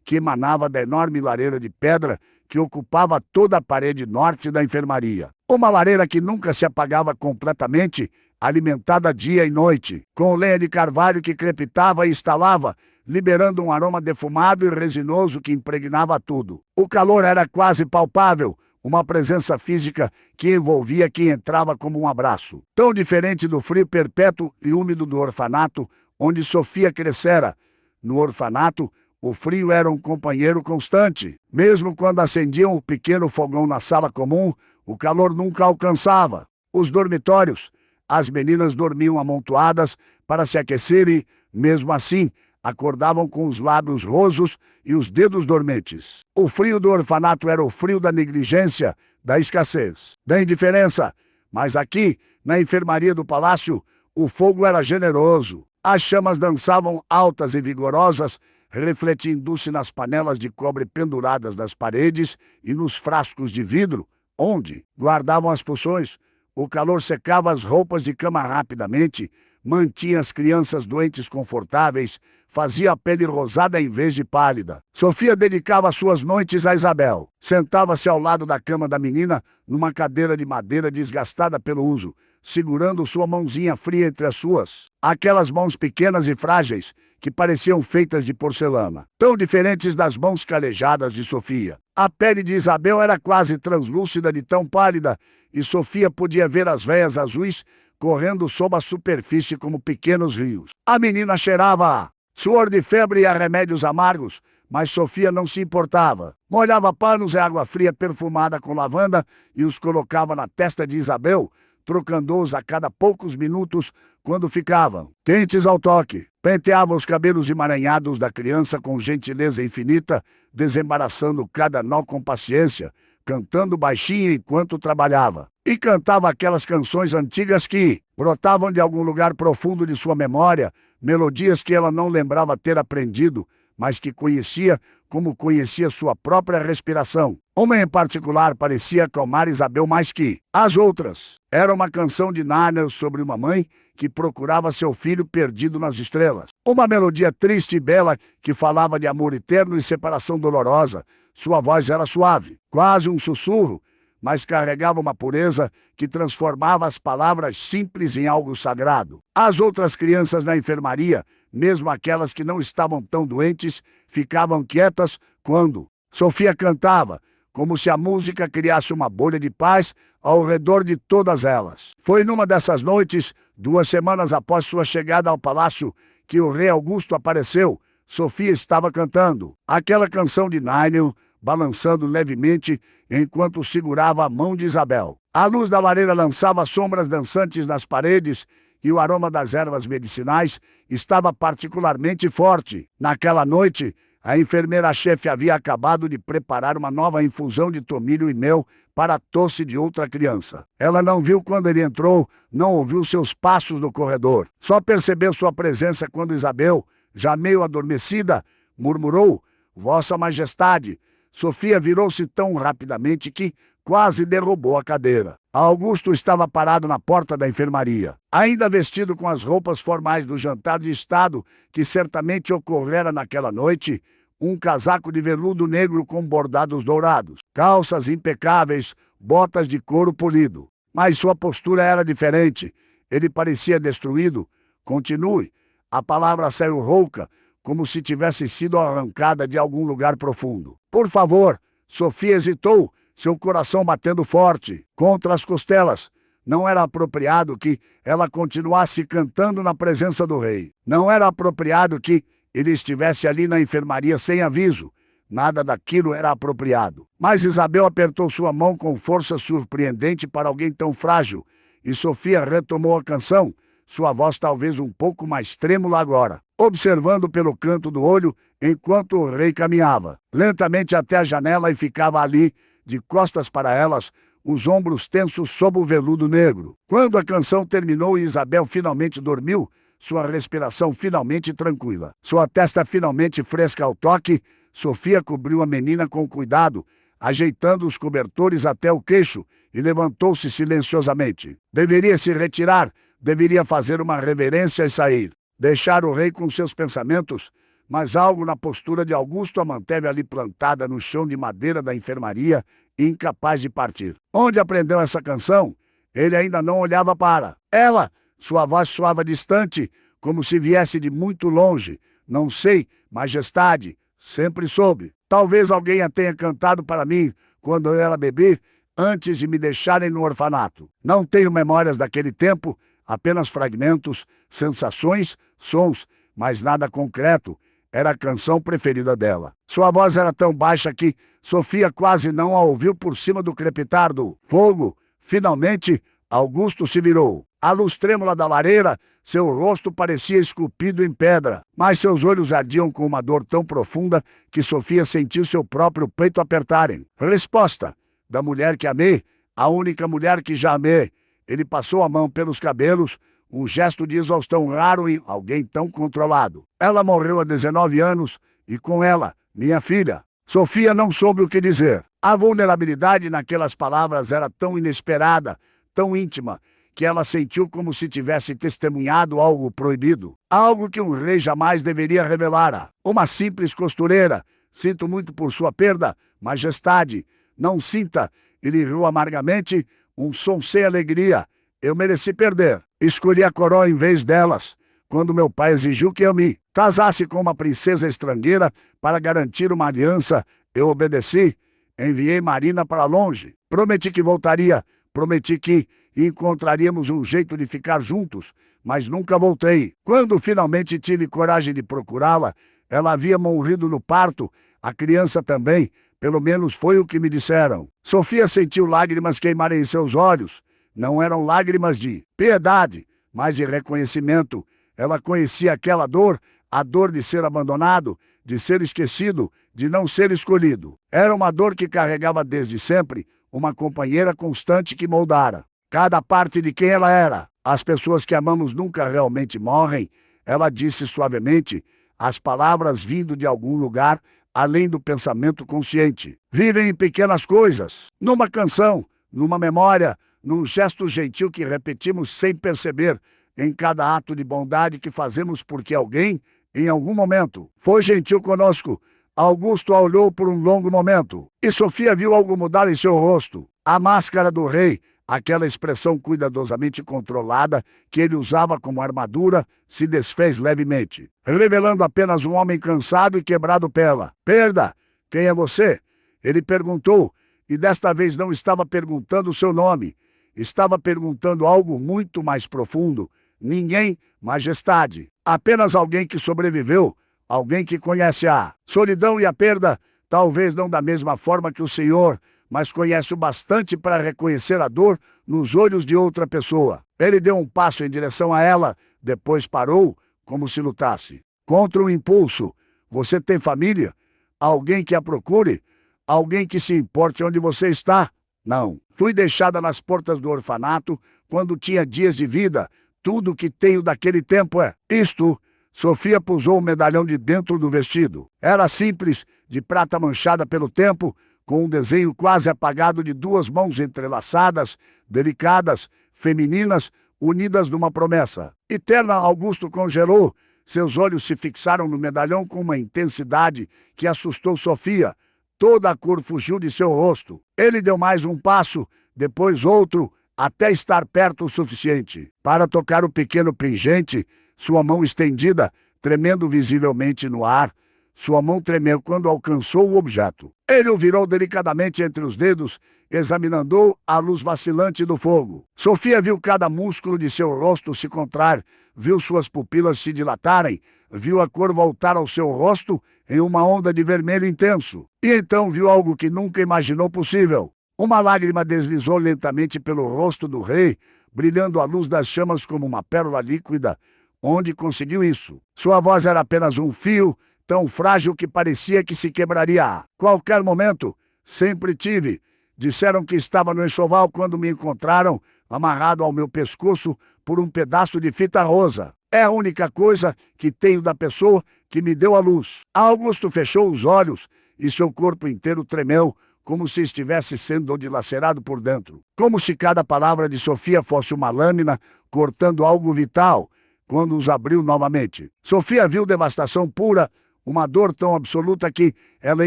que emanava da enorme lareira de pedra que ocupava toda a parede norte da enfermaria. Uma lareira que nunca se apagava completamente, alimentada dia e noite, com lenha de carvalho que crepitava e estalava, liberando um aroma defumado e resinoso que impregnava tudo. O calor era quase palpável, uma presença física que envolvia quem entrava como um abraço. Tão diferente do frio perpétuo e úmido do orfanato, onde Sofia crescera. No orfanato, o frio era um companheiro constante. Mesmo quando acendiam o pequeno fogão na sala comum, o calor nunca alcançava. Os dormitórios, as meninas dormiam amontoadas para se aquecer e, mesmo assim, acordavam com os lábios rosos e os dedos dormentes. O frio do orfanato era o frio da negligência, da escassez, da indiferença. Mas aqui, na enfermaria do palácio, o fogo era generoso. As chamas dançavam altas e vigorosas, refletindo-se nas panelas de cobre penduradas nas paredes e nos frascos de vidro, onde guardavam as poções. O calor secava as roupas de cama rapidamente, mantinha as crianças doentes confortáveis, fazia a pele rosada em vez de pálida. Sofia dedicava suas noites a Isabel. Sentava-se ao lado da cama da menina, numa cadeira de madeira desgastada pelo uso, segurando sua mãozinha fria entre as suas. Aquelas mãos pequenas e frágeis, que pareciam feitas de porcelana, tão diferentes das mãos calejadas de Sofia. A pele de Isabel era quase translúcida de tão pálida, e Sofia podia ver as veias azuis correndo sob a superfície como pequenos rios. A menina cheirava a suor de febre e a remédios amargos, mas Sofia não se importava. Molhava panos e água fria perfumada com lavanda e os colocava na testa de Isabel, trocando-os a cada poucos minutos quando ficavam quentes ao toque. Penteava os cabelos emaranhados da criança com gentileza infinita, desembaraçando cada nó com paciência, cantando baixinho enquanto trabalhava. E cantava aquelas canções antigas que brotavam de algum lugar profundo de sua memória, melodias que ela não lembrava ter aprendido, mas que conhecia como conhecia sua própria respiração. Uma em particular parecia acalmar Isabel mais que as outras. Era uma canção de Narnia sobre uma mãe que procurava seu filho perdido nas estrelas. Uma melodia triste e bela que falava de amor eterno e separação dolorosa. Sua voz era suave, quase um sussurro, mas carregava uma pureza que transformava as palavras simples em algo sagrado. As outras crianças na enfermaria, mesmo aquelas que não estavam tão doentes, ficavam quietas quando Sofia cantava, como se a música criasse uma bolha de paz ao redor de todas elas. Foi numa dessas noites, 2 semanas após sua chegada ao palácio, que o rei Augusto apareceu. Sofia estava cantando aquela canção de Narnia, balançando levemente enquanto segurava a mão de Isabel. A luz da lareira lançava sombras dançantes nas paredes e o aroma das ervas medicinais estava particularmente forte. Naquela noite, a enfermeira-chefe havia acabado de preparar uma nova infusão de tomilho e mel para a tosse de outra criança. Ela não viu quando ele entrou, não ouviu seus passos no corredor. Só percebeu sua presença quando Isabel, já meio adormecida, murmurou: "Vossa Majestade." Sofia virou-se tão rapidamente que quase derrubou a cadeira. Augusto estava parado na porta da enfermaria, ainda vestido com as roupas formais do jantar de Estado que certamente ocorrera naquela noite, um casaco de veludo negro com bordados dourados, calças impecáveis, botas de couro polido. Mas sua postura era diferente. Ele parecia destruído. "Continue." A palavra saiu rouca, como se tivesse sido arrancada de algum lugar profundo. "Por favor." Sofia hesitou, seu coração batendo forte contra as costelas. Não era apropriado que ela continuasse cantando na presença do rei. Não era apropriado que ele estivesse ali na enfermaria sem aviso. Nada daquilo era apropriado. Mas Isabel apertou sua mão com força surpreendente para alguém tão frágil, e Sofia retomou a canção, sua voz talvez um pouco mais trêmula agora, observando pelo canto do olho enquanto o rei caminhava lentamente até a janela e ficava ali, de costas para elas, os ombros tensos sob o veludo negro. Quando a canção terminou e Isabel finalmente dormiu, sua respiração finalmente tranquila, sua testa finalmente fresca ao toque, Sofia cobriu a menina com cuidado, ajeitando os cobertores até o queixo, e levantou-se silenciosamente. Deveria se retirar, deveria fazer uma reverência e sair. Deixar o rei com seus pensamentos, mas algo na postura de Augusto a manteve ali plantada no chão de madeira da enfermaria, incapaz de partir. Onde aprendeu essa canção? Ele ainda não olhava para ela. Sua voz soava distante, como se viesse de muito longe. "Não sei, Majestade." "Sempre soube. Talvez alguém a tenha cantado para mim quando eu era bebê, antes de me deixarem no orfanato. Não tenho memórias daquele tempo, apenas fragmentos, sensações, sons, mas nada concreto." Era a canção preferida dela. Sua voz era tão baixa que Sofia quase não a ouviu por cima do crepitar do fogo. Finalmente, Augusto se virou. À luz trêmula da lareira, seu rosto parecia esculpido em pedra, mas seus olhos ardiam com uma dor tão profunda que Sofia sentiu seu próprio peito apertarem. "Resposta da mulher que amei, a única mulher que já amei." Ele passou a mão pelos cabelos, um gesto de exaustão raro em alguém tão controlado. "Ela morreu há 19 anos, e com ela, minha filha." Sofia não soube o que dizer. A vulnerabilidade naquelas palavras era tão inesperada, tão íntima, que ela sentiu como se tivesse testemunhado algo proibido. Algo que um rei jamais deveria revelar. Uma simples costureira. "Sinto muito por sua perda, Majestade." "Não sinta." Ele riu amargamente, um som sem alegria. "Eu mereci perder. Escolhi a coroa em vez delas. Quando meu pai exigiu que eu me casasse com uma princesa estrangeira para garantir uma aliança, eu obedeci. Enviei Marina para longe. Prometi que voltaria. Prometi que encontraríamos um jeito de ficar juntos, mas nunca voltei. Quando finalmente tive coragem de procurá-la, ela havia morrido no parto, a criança também, pelo menos foi o que me disseram." Sofia sentiu lágrimas queimarem em seus olhos. Não eram lágrimas de piedade, mas de reconhecimento. Ela conhecia aquela dor, a dor de ser abandonado, de ser esquecido, de não ser escolhido. Era uma dor que carregava desde sempre, uma companheira constante que moldara cada parte de quem ela era. "As pessoas que amamos nunca realmente morrem." Ela disse suavemente, as palavras vindo de algum lugar além do pensamento consciente. "Vivem em pequenas coisas, numa canção, numa memória, num gesto gentil que repetimos sem perceber, em cada ato de bondade que fazemos porque alguém, em algum momento, foi gentil conosco." Augusto a olhou por um longo momento, e Sofia viu algo mudar em seu rosto. A máscara do rei, aquela expressão cuidadosamente controlada que ele usava como armadura, se desfez levemente, revelando apenas um homem cansado e quebrado pela perda. "Quem é você?" ele perguntou, e desta vez não estava perguntando o seu nome. Estava perguntando algo muito mais profundo. "Ninguém, Majestade. Apenas alguém que sobreviveu, alguém que conhece a solidão e a perda, Talvez não da mesma forma que o senhor, mas conhece o bastante para reconhecer a dor nos olhos de outra pessoa. Ele deu um passo em direção a ela, depois parou, como se lutasse contra um impulso. Você tem família? Alguém que a procure? Alguém que se importe onde você está? Não. Fui deixada nas portas do orfanato quando tinha dias de vida. Tudo que tenho daquele tempo é isto. Sofia pusou o medalhão de dentro do vestido. Era simples, de prata manchada pelo tempo, com um desenho quase apagado de duas mãos entrelaçadas, delicadas, femininas, unidas numa promessa. Eterna. Augusto congelou. Seus olhos se fixaram no medalhão com uma intensidade que assustou Sofia. Toda a cor fugiu de seu rosto. Ele deu mais um passo, depois outro, até estar perto o suficiente para tocar o pequeno pingente, sua mão estendida, tremendo visivelmente no ar. Sua mão tremeu quando alcançou o objeto. Ele o virou delicadamente entre os dedos, examinando a luz vacilante do fogo. Sofia viu cada músculo de seu rosto se contrair, viu suas pupilas se dilatarem, viu a cor voltar ao seu rosto em uma onda de vermelho intenso. E então viu algo que nunca imaginou possível. Uma lágrima deslizou lentamente pelo rosto do rei, brilhando à luz das chamas como uma pérola líquida. Onde conseguiu isso? Sua voz era apenas um fio, tão frágil que parecia que se quebraria a qualquer momento. Sempre tive. Disseram que estava no enxoval quando me encontraram, amarrado ao meu pescoço por um pedaço de fita rosa. É a única coisa que tenho da pessoa que me deu a luz. Augusto fechou os olhos e seu corpo inteiro tremeu, como se estivesse sendo dilacerado por dentro. Como se cada palavra de Sofia fosse uma lâmina cortando algo vital. Quando os abriu novamente, Sofia viu devastação pura, uma dor tão absoluta que ela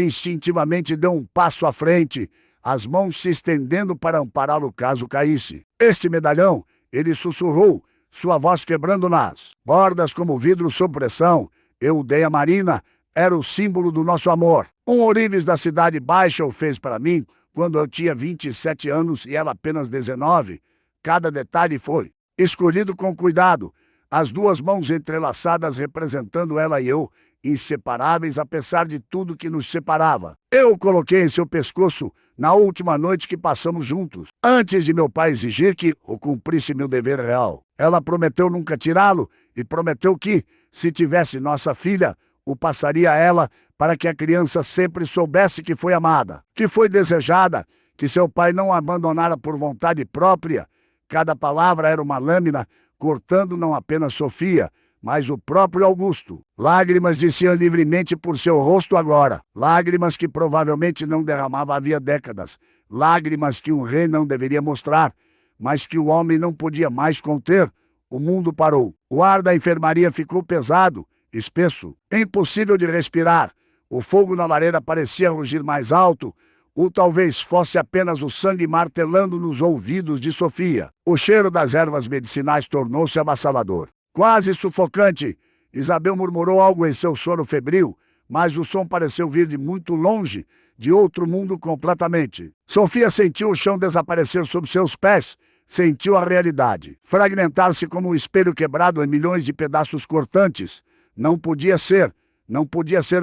instintivamente deu um passo à frente, as mãos se estendendo para ampará-lo caso caísse. Este medalhão, ele sussurrou, sua voz quebrando nas bordas como vidro sob pressão. Eu o dei a Marina, era o símbolo do nosso amor. Um ourives da cidade baixa o fez para mim quando eu tinha 27 anos e ela apenas 19. Cada detalhe foi escolhido com cuidado, as duas mãos entrelaçadas representando ela e eu, inseparáveis apesar de tudo que nos separava. Eu o coloquei em seu pescoço na última noite que passamos juntos, antes de meu pai exigir que eu cumprisse meu dever real. Ela prometeu nunca tirá-lo e prometeu que, se tivesse nossa filha, o passaria a ela para que a criança sempre soubesse que foi amada, que foi desejada, que seu pai não a abandonara por vontade própria. Cada palavra era uma lâmina cortando não apenas Sofia, mas o próprio Augusto. Lágrimas desciam livremente por seu rosto agora. Lágrimas que provavelmente não derramava havia décadas. Lágrimas que um rei não deveria mostrar, mas que o homem não podia mais conter. O mundo parou. O ar da enfermaria ficou pesado, espesso, impossível de respirar. O fogo na lareira parecia rugir mais alto, ou talvez fosse apenas o sangue martelando nos ouvidos de Sofia. O cheiro das ervas medicinais tornou-se avassalador. Quase sufocante, Isabel murmurou algo em seu sono febril, mas o som pareceu vir de muito longe, de outro mundo completamente. Sofia sentiu o chão desaparecer sob seus pés, sentiu a realidade, fragmentar-se como um espelho quebrado em milhões de pedaços cortantes. Não podia ser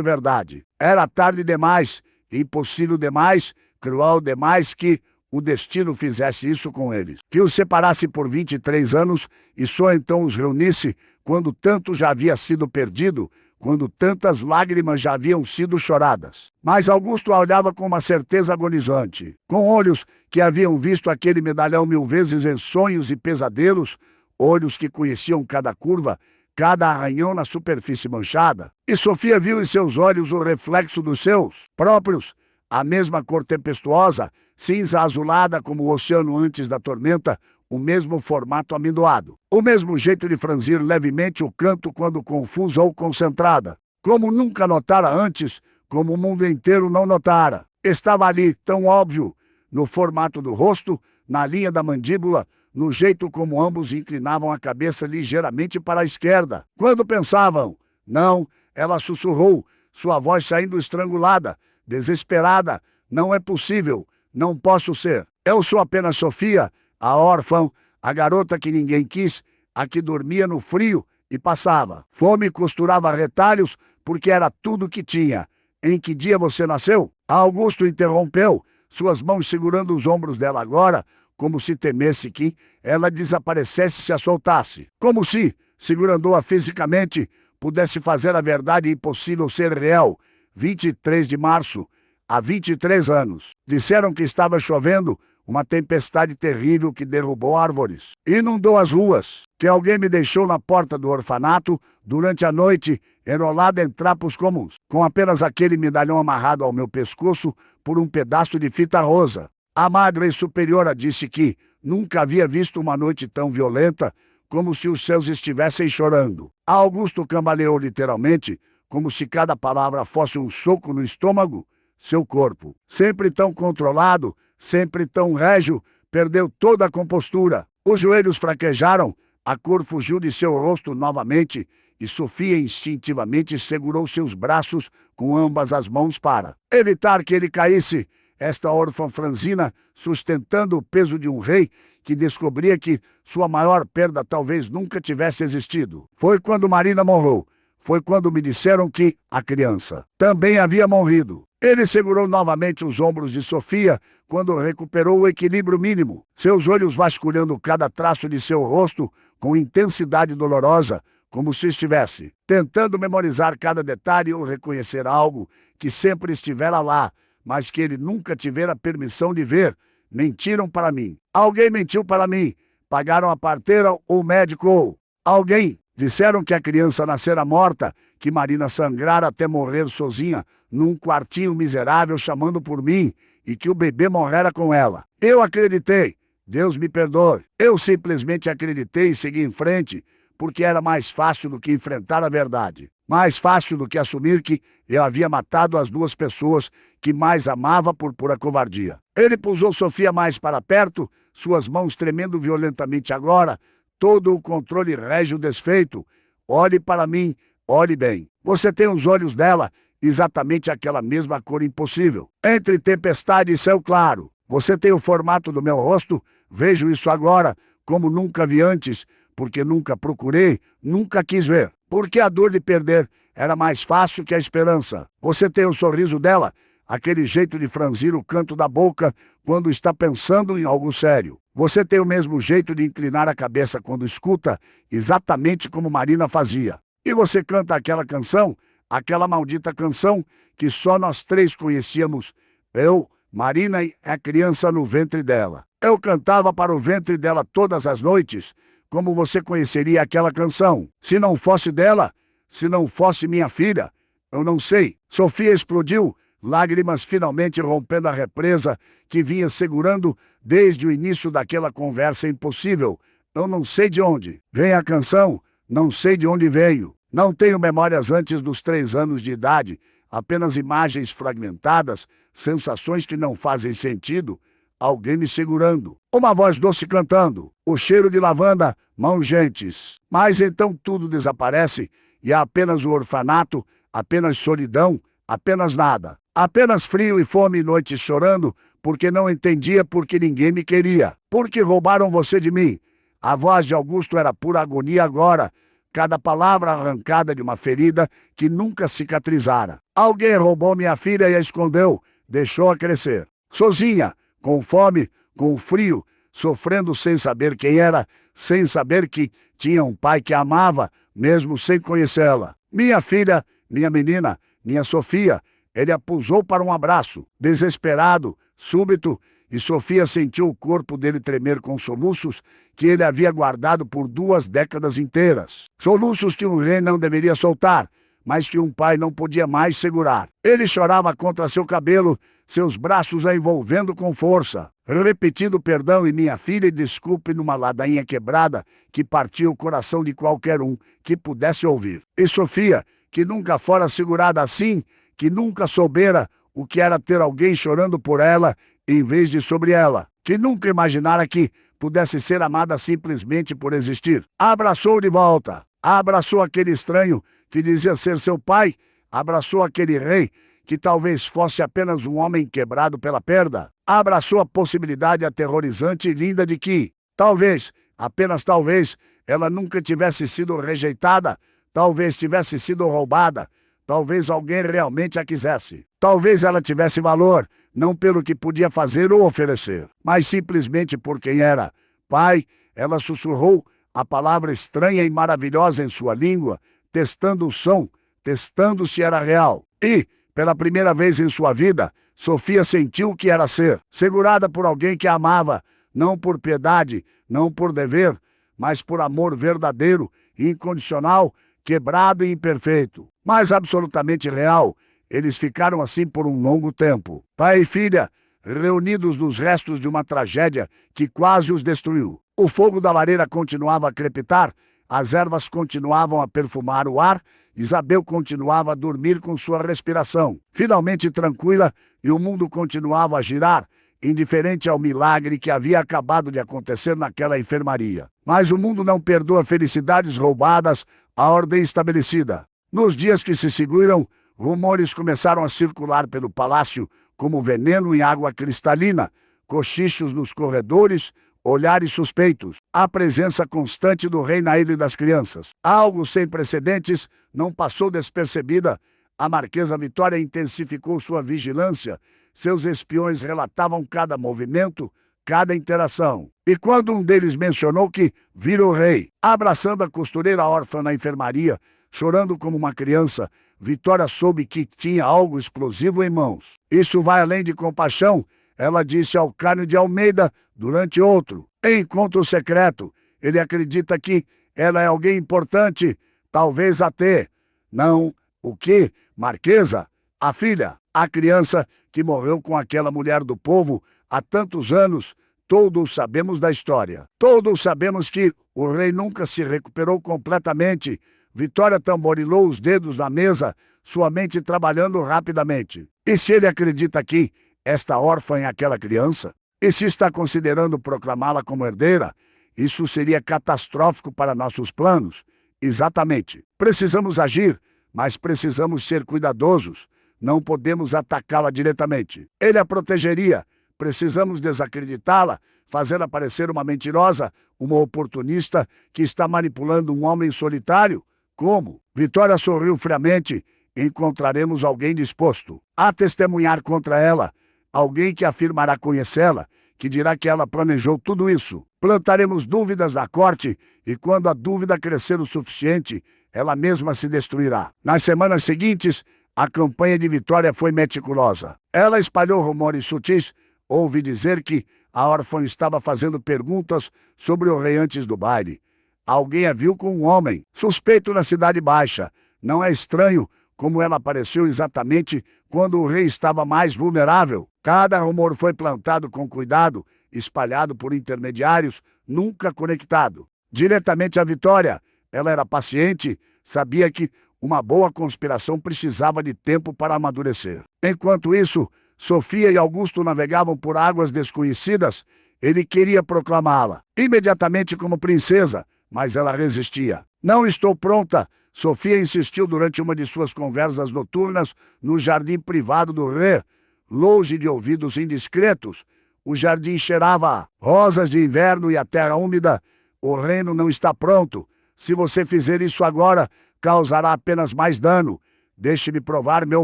verdade. Era tarde demais, impossível demais, cruel demais que o destino fizesse isso com eles. Que os separasse por 23 anos e só então os reunisse quando tanto já havia sido perdido, quando tantas lágrimas já haviam sido choradas. Mas Augusto a olhava com uma certeza agonizante, com olhos que haviam visto aquele medalhão 1000 vezes em sonhos e pesadelos, olhos que conheciam cada curva, cada arranhão na superfície manchada. E Sofia viu em seus olhos o reflexo dos seus próprios, a mesma cor tempestuosa, cinza azulada como o oceano antes da tormenta, o mesmo formato amendoado, o mesmo jeito de franzir levemente o canto quando confusa ou concentrada, como nunca notara antes, como o mundo inteiro não notara. Estava ali, tão óbvio, no formato do rosto, na linha da mandíbula, no jeito como ambos inclinavam a cabeça ligeiramente para a esquerda. Quando pensavam, não, ela sussurrou, sua voz saindo estrangulada, desesperada, não é possível, não posso ser. Eu sou apenas Sofia, a órfã, a garota que ninguém quis, a que dormia no frio e passava fome e costurava retalhos porque era tudo que tinha. Em que dia você nasceu? Augusto interrompeu, suas mãos segurando os ombros dela agora, como se temesse que ela desaparecesse se a soltasse. Como se, segurando-a fisicamente, pudesse fazer a verdade impossível ser real. 23 de março, há 23 anos. Disseram que estava chovendo, uma tempestade terrível que derrubou árvores, inundou as ruas, que alguém me deixou na porta do orfanato durante a noite, enrolada em trapos comuns, com apenas aquele medalhão amarrado ao meu pescoço por um pedaço de fita rosa. A madre superiora disse que nunca havia visto uma noite tão violenta, como se os céus estivessem chorando. Augusto cambaleou literalmente, como se cada palavra fosse um soco no estômago. Seu corpo, sempre tão controlado, sempre tão régio, perdeu toda a compostura. Os joelhos fraquejaram, a cor fugiu de seu rosto novamente, e Sofia instintivamente segurou seus braços com ambas as mãos para evitar que ele caísse. Esta órfã franzina, sustentando o peso de um rei que descobria que sua maior perda talvez nunca tivesse existido. Foi quando Marina morreu. Foi quando me disseram que a criança também havia morrido. Ele segurou novamente os ombros de Sofia quando recuperou o equilíbrio mínimo, seus olhos vasculhando cada traço de seu rosto com intensidade dolorosa, como se estivesse tentando memorizar cada detalhe ou reconhecer algo que sempre estivera lá, mas que ele nunca tivera permissão de ver. Mentiram para mim. Alguém mentiu para mim. Pagaram a parteira ou o médico ou alguém. Disseram que a criança nascera morta, que Marina sangrara até morrer sozinha, num quartinho miserável chamando por mim, e que o bebê morrera com ela. Eu acreditei. Deus me perdoe. Eu simplesmente acreditei e segui em frente, porque era mais fácil do que enfrentar a verdade. Mais fácil do que assumir que eu havia matado as duas pessoas que mais amava por pura covardia. Ele pusou Sofia mais para perto, suas mãos tremendo violentamente agora, todo o controle régio desfeito. Olhe para mim, olhe bem. Você tem os olhos dela, exatamente aquela mesma cor impossível. Entre tempestade e céu claro. Você tem o formato do meu rosto, vejo isso agora, como nunca vi antes, porque nunca procurei, nunca quis ver. Porque a dor de perder era mais fácil que a esperança. Você tem o sorriso dela, aquele jeito de franzir o canto da boca quando está pensando em algo sério. Você tem o mesmo jeito de inclinar a cabeça quando escuta, exatamente como Marina fazia. E você canta aquela canção, aquela maldita canção que só nós três conhecíamos. Eu, Marina e a criança no ventre dela. Eu cantava para o ventre dela todas as noites. Como você conheceria aquela canção? Se não fosse dela, se não fosse minha filha, eu não sei. Sofia explodiu, lágrimas finalmente rompendo a represa que vinha segurando desde o início daquela conversa impossível. Eu não sei de onde vem a canção, não sei de onde veio. Não tenho memórias antes dos 3 anos de idade, apenas imagens fragmentadas, sensações que não fazem sentido. Alguém me segurando, uma voz doce cantando, o cheiro de lavanda, mãos gentes. Mas então tudo desaparece e há apenas o orfanato, apenas solidão, apenas nada. Apenas frio e fome e noites chorando, porque não entendia porque ninguém me queria. Porque roubaram você de mim. A voz de Augusto era pura agonia agora, cada palavra arrancada de uma ferida que nunca cicatrizara. Alguém roubou minha filha e a escondeu, deixou-a crescer. Sozinha, com fome, com frio, sofrendo sem saber quem era, sem saber que tinha um pai que a amava, mesmo sem conhecê-la. Minha filha, minha menina, minha Sofia. Ele a pusou para um abraço, desesperado, súbito, e Sofia sentiu o corpo dele tremer com soluços que ele havia guardado por 2 décadas inteiras. Soluços que um rei não deveria soltar, mas que um pai não podia mais segurar. Ele chorava contra seu cabelo, seus braços a envolvendo com força, repetindo perdão e minha filha e desculpe numa ladainha quebrada que partia o coração de qualquer um que pudesse ouvir. E Sofia, que nunca fora segurada assim, que nunca soubera o que era ter alguém chorando por ela em vez de sobre ela, que nunca imaginara que pudesse ser amada simplesmente por existir. Abraçou de volta, abraçou aquele estranho que dizia ser seu pai, abraçou aquele rei que talvez fosse apenas um homem quebrado pela perda, abraçou a possibilidade aterrorizante e linda de que, talvez, apenas talvez, ela nunca tivesse sido rejeitada, talvez tivesse sido roubada, Talvez alguém realmente a quisesse. Talvez ela tivesse valor, não pelo que podia fazer ou oferecer, mas simplesmente por quem era. Pai, ela sussurrou a palavra estranha e maravilhosa em sua língua, testando o som, testando se era real. E, pela primeira vez em sua vida, Sofia sentiu o que era ser, segurada por alguém que a amava, não por piedade, não por dever, mas por amor verdadeiro, incondicional, quebrado e imperfeito, mas absolutamente real. Eles ficaram assim por um longo tempo. Pai e filha, reunidos nos restos de uma tragédia que quase os destruiu. O fogo da lareira continuava a crepitar, as ervas continuavam a perfumar o ar, Isabel continuava a dormir com sua respiração, finalmente tranquila, e o mundo continuava a girar, indiferente ao milagre que havia acabado de acontecer naquela enfermaria. Mas o mundo não perdoa felicidades roubadas à ordem estabelecida. Nos dias que se seguiram, rumores começaram a circular pelo palácio como veneno em água cristalina, cochichos nos corredores, olhares suspeitos, a presença constante do rei na Ilha das Crianças. Algo sem precedentes não passou despercebida. A Marquesa Vitória intensificou sua vigilância. Seus espiões relatavam cada movimento, cada interação. E quando um deles mencionou que vira o rei, abraçando a costureira órfã na enfermaria, chorando como uma criança, Vitória soube que tinha algo explosivo em mãos. Isso vai além de compaixão, ela disse ao Cândido de Almeida durante outro encontro secreto. Ele acredita que ela é alguém importante, talvez até. Não, o quê? Marquesa? A filha, a criança que morreu com aquela mulher do povo há tantos anos. Todos sabemos da história. Todos sabemos que o rei nunca se recuperou completamente. Vitória tamborilou os dedos na mesa, sua mente trabalhando rapidamente. E se ele acredita que esta órfã é aquela criança? E se está considerando proclamá-la como herdeira? Isso seria catastrófico para nossos planos. Exatamente. Precisamos agir, mas precisamos ser cuidadosos. Não podemos atacá-la diretamente. Ele a protegeria. Precisamos desacreditá-la, fazê-la parecer uma mentirosa, uma oportunista que está manipulando um homem solitário. Como? Vitória sorriu friamente. Encontraremos alguém disposto a testemunhar contra ela. Alguém que afirmará conhecê-la, que dirá que ela planejou tudo isso. Plantaremos dúvidas na corte e quando a dúvida crescer o suficiente, ela mesma se destruirá. Nas semanas seguintes, a campanha de Vitória foi meticulosa. Ela espalhou rumores sutis. Ouvi dizer que a órfã estava fazendo perguntas sobre o rei antes do baile. Alguém a viu com um homem, suspeito na Cidade Baixa. Não é estranho como ela apareceu exatamente quando o rei estava mais vulnerável. Cada rumor foi plantado com cuidado, espalhado por intermediários, nunca conectado diretamente à Vitória. Ela era paciente, sabia que uma boa conspiração precisava de tempo para amadurecer. Enquanto isso, Sofia e Augusto navegavam por águas desconhecidas. Ele queria proclamá-la imediatamente como princesa, mas ela resistia. Não estou pronta, Sofia insistiu durante uma de suas conversas noturnas no jardim privado do rei. Longe de ouvidos indiscretos, o jardim cheirava a rosas de inverno e a terra úmida. O reino não está pronto. Se você fizer isso agora, causará apenas mais dano. Deixe-me provar meu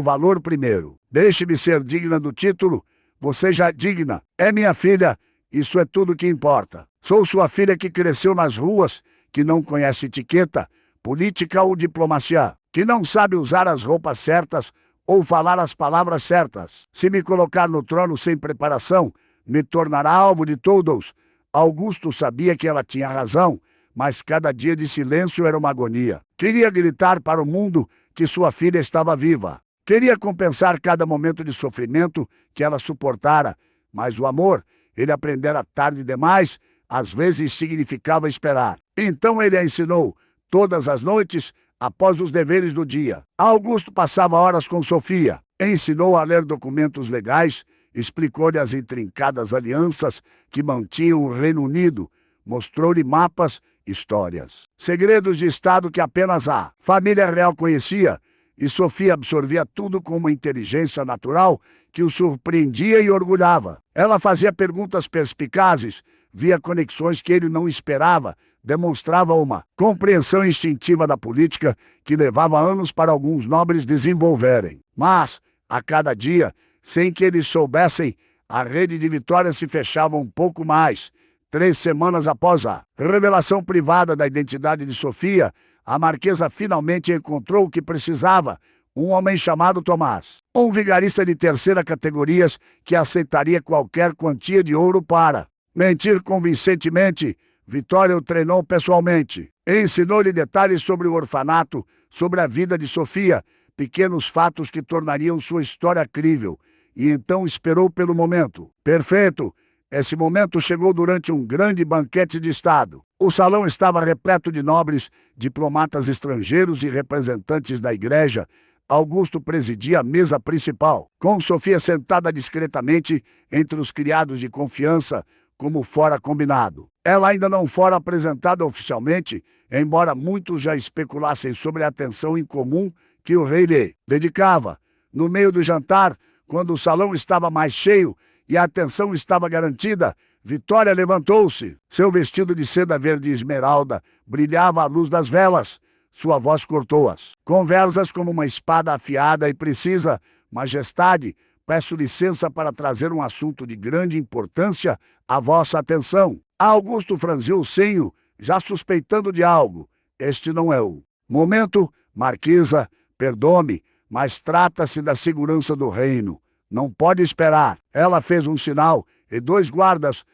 valor primeiro. Deixe-me ser digna do título. Você já é digna. É minha filha. Isso é tudo que importa. Sou sua filha que cresceu nas ruas, que não conhece etiqueta, política ou diplomacia, que não sabe usar as roupas certas ou falar as palavras certas. Se me colocar no trono sem preparação, me tornará alvo de todos. Augusto sabia que ela tinha razão, mas cada dia de silêncio era uma agonia. Queria gritar para o mundo que sua filha estava viva. Queria compensar cada momento de sofrimento que ela suportara, mas o amor, ele aprendera tarde demais, às vezes significava esperar. Então ele a ensinou, todas as noites, após os deveres do dia. Augusto passava horas com Sofia, ensinou a ler documentos legais, explicou-lhe as intrincadas alianças que mantinham o Reino Unido, mostrou-lhe mapas, histórias, segredos de Estado que apenas a família real conhecia, e Sofia absorvia tudo com uma inteligência natural que o surpreendia e orgulhava. Ela fazia perguntas perspicazes, via conexões que ele não esperava, demonstrava uma compreensão instintiva da política que levava anos para alguns nobres desenvolverem. Mas, a cada dia, sem que eles soubessem, a rede de Vitória se fechava um pouco mais. 3 semanas após a revelação privada da identidade de Sofia, a marquesa finalmente encontrou o que precisava: um homem chamado Tomás, um vigarista de terceira categoria que aceitaria qualquer quantia de ouro para mentir convincentemente. Vitória o treinou pessoalmente. Ensinou-lhe detalhes sobre o orfanato, sobre a vida de Sofia, pequenos fatos que tornariam sua história crível. E então esperou pelo momento perfeito. Esse momento chegou durante um grande banquete de Estado. O salão estava repleto de nobres, diplomatas estrangeiros e representantes da igreja. Augusto presidia a mesa principal, com Sofia sentada discretamente entre os criados de confiança, como fora combinado. Ela ainda não fora apresentada oficialmente, embora muitos já especulassem sobre a atenção incomum que o rei lhe dedicava. No meio do jantar, quando o salão estava mais cheio e a atenção estava garantida, Vitória levantou-se. Seu vestido de seda verde esmeralda brilhava à luz das velas. Sua voz cortou-as conversas como uma espada afiada e precisa. Majestade, peço licença para trazer um assunto de grande importância à vossa atenção. Augusto franziu o senho, já suspeitando de algo. Este não é o momento, marquesa, perdoe-me, mas trata-se da segurança do reino. Não pode esperar. Ela fez um sinal, e 2 guardas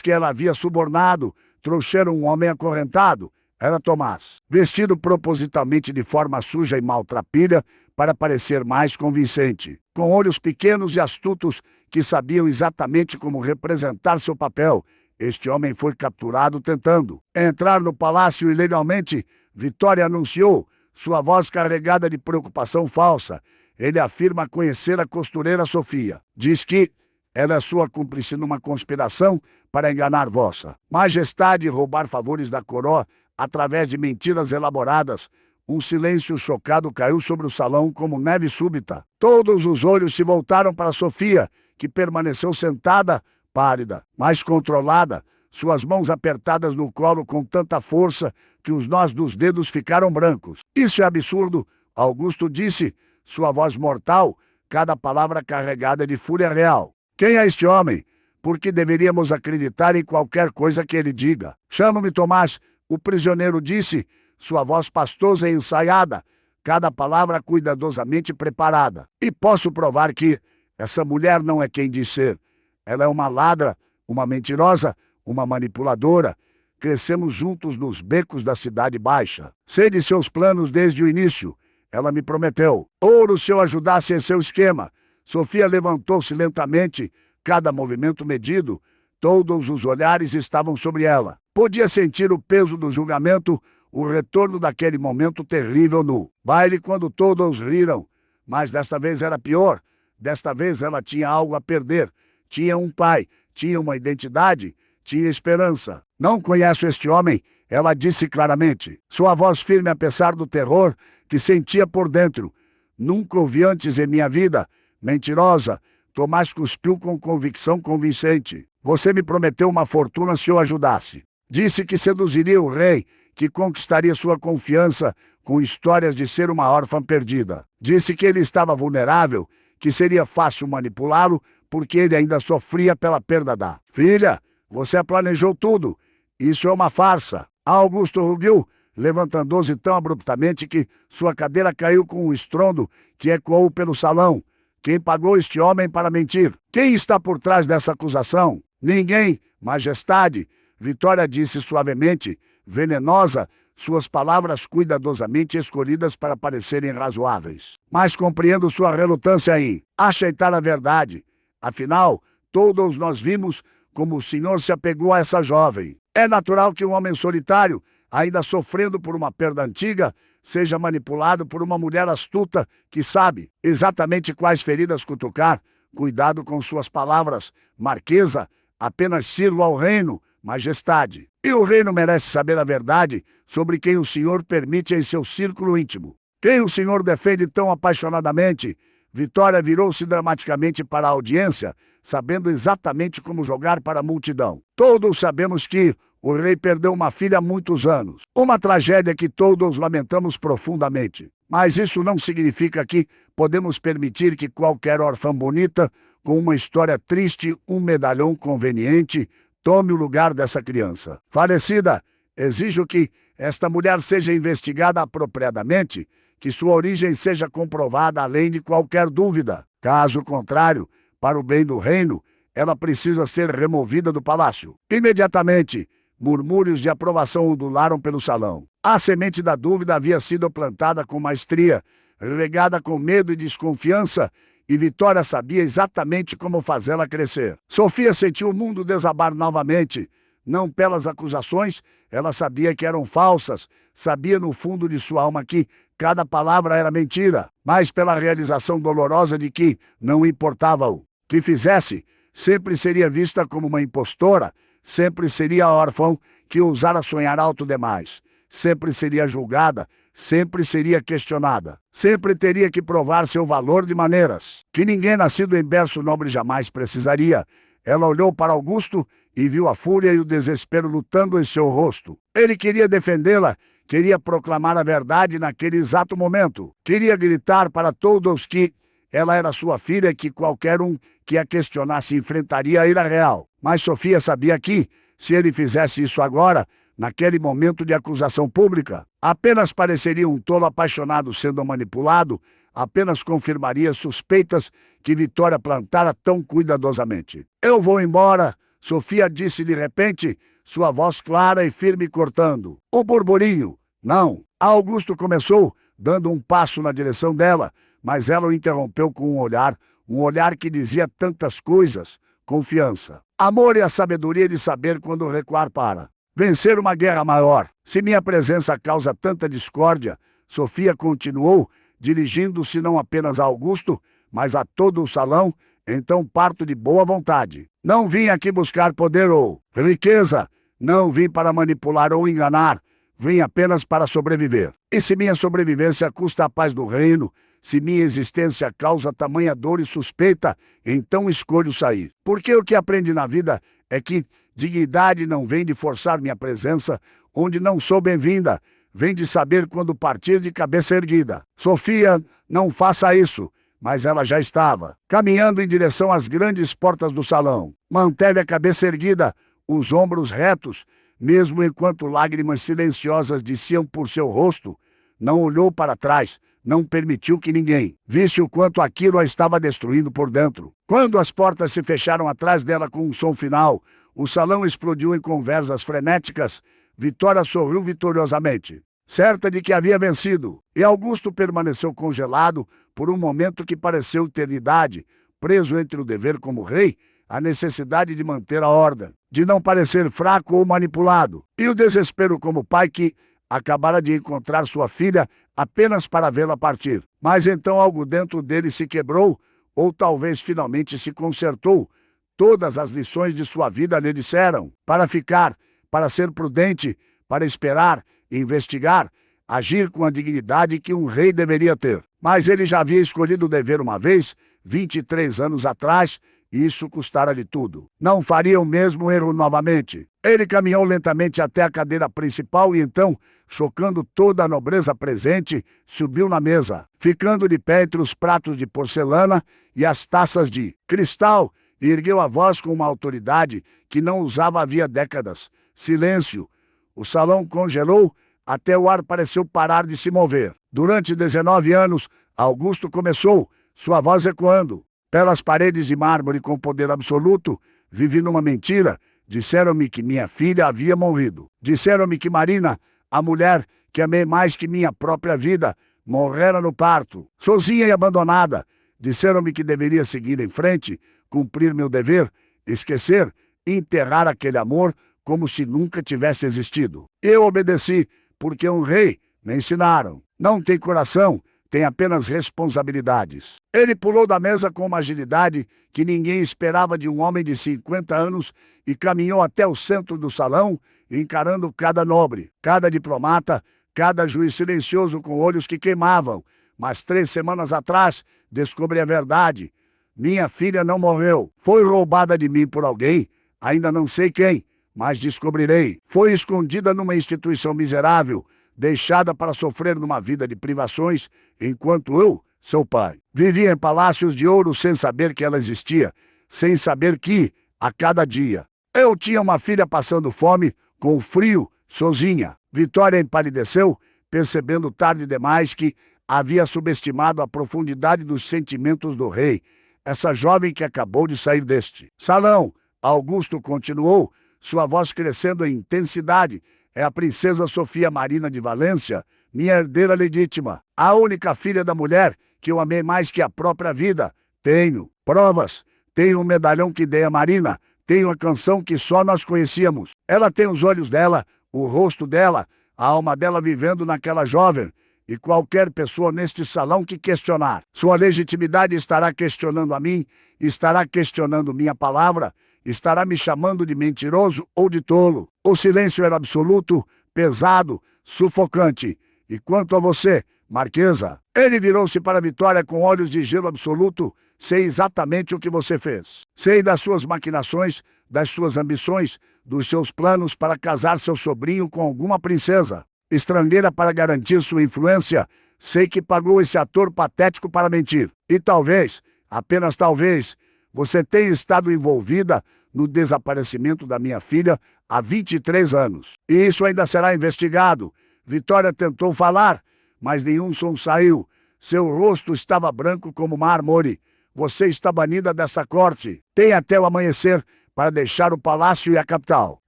que ela havia subornado, trouxeram um homem acorrentado. Era Tomás, vestido propositalmente de forma suja e maltrapilha para parecer mais convincente. Com olhos pequenos e astutos que sabiam exatamente como representar seu papel, este homem foi capturado tentando entrar no palácio ilegalmente. Vitória anunciou, sua voz carregada de preocupação falsa. Ele afirma conhecer a costureira Sofia. Diz que ela é sua cúmplice numa conspiração para enganar vossa majestade e roubar favores da coroa através de mentiras elaboradas. Um silêncio chocado caiu sobre o salão como neve súbita. Todos os olhos se voltaram para Sofia, que permaneceu sentada, pálida, mas controlada, suas mãos apertadas no colo com tanta força que os nós dos dedos ficaram brancos. Isso é absurdo, Augusto disse, sua voz mortal, cada palavra carregada de fúria real. Quem é este homem? Por que deveríamos acreditar em qualquer coisa que ele diga? Chamo-me Tomás, o prisioneiro disse, sua voz pastosa e ensaiada, cada palavra cuidadosamente preparada. E posso provar que essa mulher não é quem diz ser. Ela é uma ladra, uma mentirosa, uma manipuladora. Crescemos juntos nos becos da Cidade Baixa. Sei de seus planos desde o início. Ela me prometeu ouro se eu ajudasse em seu esquema. Sofia levantou-se lentamente, cada movimento medido. Todos os olhares estavam sobre ela. Podia sentir o peso do julgamento, o retorno daquele momento terrível no baile quando todos riram. Mas desta vez era pior. Desta vez ela tinha algo a perder. Tinha um pai, tinha uma identidade, tinha esperança. Não conheço este homem, ela disse claramente. Sua voz firme apesar do terror que sentia por dentro. Nunca ouvi antes em minha vida. Mentirosa. Tomás cuspiu com convicção convincente. Você me prometeu uma fortuna se eu ajudasse. Disse que seduziria o rei, que conquistaria sua confiança com histórias de ser uma órfã perdida. Disse que ele estava vulnerável, que seria fácil manipulá-lo, porque ele ainda sofria pela perda da filha. Você planejou tudo. Isso é uma farsa. Augusto rugiu, levantando-se tão abruptamente que sua cadeira caiu com um estrondo que ecoou pelo salão. Quem pagou este homem para mentir? Quem está por trás dessa acusação? Ninguém, majestade. Vitória disse suavemente, venenosa, suas palavras cuidadosamente escolhidas para parecerem razoáveis. Mas compreendo sua relutância em aceitar a verdade. Afinal, todos nós vimos como o senhor se apegou a essa jovem. É natural que um homem solitário, ainda sofrendo por uma perda antiga, seja manipulado por uma mulher astuta que sabe exatamente quais feridas cutucar. Cuidado com suas palavras, marquesa, apenas sirvo ao reino, majestade. E o reino merece saber a verdade sobre quem o senhor permite em seu círculo íntimo. Quem o senhor defende tão apaixonadamente? Vitória virou-se dramaticamente para a audiência, sabendo exatamente como jogar para a multidão. Todos sabemos que O rei perdeu uma filha há muitos anos. Uma tragédia que todos lamentamos profundamente. Mas isso não significa que podemos permitir que qualquer órfã bonita, com uma história triste, um medalhão conveniente, tome o lugar dessa criança. Falecida, exijo que esta mulher seja investigada apropriadamente, que sua origem seja comprovada além de qualquer dúvida. Caso contrário, para o bem do reino, ela precisa ser removida do palácio. Imediatamente, murmúrios de aprovação ondularam pelo salão. A semente da dúvida havia sido plantada com maestria, regada com medo e desconfiança, e Vitória sabia exatamente como fazê-la crescer. Sofia sentiu o mundo desabar novamente. Não pelas acusações, ela sabia que eram falsas, sabia no fundo de sua alma que cada palavra era mentira, mas pela realização dolorosa de que não importava o que fizesse, sempre seria vista como uma impostora, sempre seria órfã que ousara sonhar alto demais, sempre seria julgada, sempre seria questionada, sempre teria que provar seu valor de maneiras que ninguém nascido em berço nobre jamais precisaria. Ela olhou para Augusto e viu a fúria e o desespero lutando em seu rosto. Ele queria defendê-la, queria proclamar a verdade naquele exato momento. Queria gritar para todos que ela era sua filha e que qualquer um que a questionasse enfrentaria a ira real. Mas Sofia sabia que, se ele fizesse isso agora, naquele momento de acusação pública, apenas pareceria um tolo apaixonado sendo manipulado, apenas confirmaria suspeitas que Vitória plantara tão cuidadosamente. Eu vou embora, Sofia disse de repente, sua voz clara e firme cortando. O burburinho. Não. Augusto começou, dando um passo na direção dela, mas ela o interrompeu com um olhar que dizia tantas coisas. Confiança, amor e a sabedoria de saber quando recuar para vencer uma guerra maior. Se minha presença causa tanta discórdia, Sofia continuou, dirigindo-se não apenas a Augusto, mas a todo o salão, então parto de boa vontade. Não vim aqui buscar poder ou riqueza, não vim para manipular ou enganar, vim apenas para sobreviver. E se minha sobrevivência custa a paz do reino, se minha existência causa tamanha dor e suspeita, então escolho sair. Porque o que aprendi na vida é que dignidade não vem de forçar minha presença onde não sou bem-vinda, vem de saber quando partir de cabeça erguida. Sofia, não faça isso. Mas ela já estava caminhando em direção às grandes portas do salão. Manteve a cabeça erguida, os ombros retos, mesmo enquanto lágrimas silenciosas desciam por seu rosto. Não olhou para trás, não permitiu que ninguém visse o quanto aquilo a estava destruindo por dentro. Quando as portas se fecharam atrás dela com um som final, o salão explodiu em conversas frenéticas. Vitória sorriu vitoriosamente, certa de que havia vencido, e Augusto permaneceu congelado por um momento que pareceu eternidade, preso entre o dever como rei, a necessidade de manter a ordem, de não parecer fraco ou manipulado, e o desespero como pai que acabara de encontrar sua filha apenas para vê-la partir. Mas então algo dentro dele se quebrou, ou talvez finalmente se consertou. Todas as lições de sua vida lhe disseram para ficar, para ser prudente, para esperar, investigar, agir com a dignidade que um rei deveria ter. Mas ele já havia escolhido o dever uma vez, 23 anos atrás, e isso custara-lhe tudo. Não faria o mesmo erro novamente. Ele caminhou lentamente até a cadeira principal e então, chocando toda a nobreza presente, subiu na mesa, ficando de pé entre os pratos de porcelana e as taças de cristal, e ergueu a voz com uma autoridade que não usava havia décadas. Silêncio. O salão congelou, até o ar pareceu parar de se mover. Durante 19 anos, Augusto começou, sua voz ecoando. Pelas paredes de mármore com poder absoluto, vivi numa mentira. Disseram-me que minha filha havia morrido. Disseram-me que Marina, a mulher que amei mais que minha própria vida, morrera no parto, sozinha e abandonada. Disseram-me que deveria seguir em frente, cumprir meu dever, esquecer, enterrar aquele amor como se nunca tivesse existido. Eu obedeci, porque um rei, me ensinaram, não tem coração, tem apenas responsabilidades. Ele pulou da mesa com uma agilidade que ninguém esperava de um homem de 50 anos e caminhou até o centro do salão, encarando cada nobre, cada diplomata, cada juiz silencioso com olhos que queimavam. Mas 3 semanas atrás, descobri a verdade. Minha filha não morreu. Foi roubada de mim por alguém, ainda não sei quem. mas descobrirei. Foi escondida numa instituição miserável, deixada para sofrer numa vida de privações, enquanto eu, seu pai, vivia em palácios de ouro sem saber que ela existia, sem saber que, a cada dia, eu tinha uma filha passando fome, com frio, sozinha. Vitória empalideceu, percebendo tarde demais que havia subestimado a profundidade dos sentimentos do rei, essa jovem que acabou de sair deste salão. Augusto continuou, sua voz crescendo em intensidade. É a princesa Sofia Marina de Valência, minha herdeira legítima, a única filha da mulher que eu amei mais que a própria vida. Tenho provas, tenho um medalhão que dei a Marina, tenho a canção que só nós conhecíamos. Ela tem os olhos dela, o rosto dela, a alma dela vivendo naquela jovem. E qualquer pessoa neste salão que questionar sua legitimidade estará questionando a mim, estará questionando minha palavra, estará me chamando de mentiroso ou de tolo. O silêncio era absoluto, pesado, sufocante. E quanto a você, Marquesa? Ele virou-se para Vitória com olhos de gelo absoluto. Sei exatamente o que você fez. Sei das suas maquinações, das suas ambições, dos seus planos para casar seu sobrinho com alguma princesa estrangeira para garantir sua influência. Sei que pagou esse ator patético para mentir. E talvez, apenas talvez, você tenha estado envolvida no desaparecimento da minha filha há 23 anos. E isso ainda será investigado. Vitória tentou falar, mas nenhum som saiu. Seu rosto estava branco como mármore. Você está banida dessa corte. Tem até o amanhecer para deixar o palácio e a capital.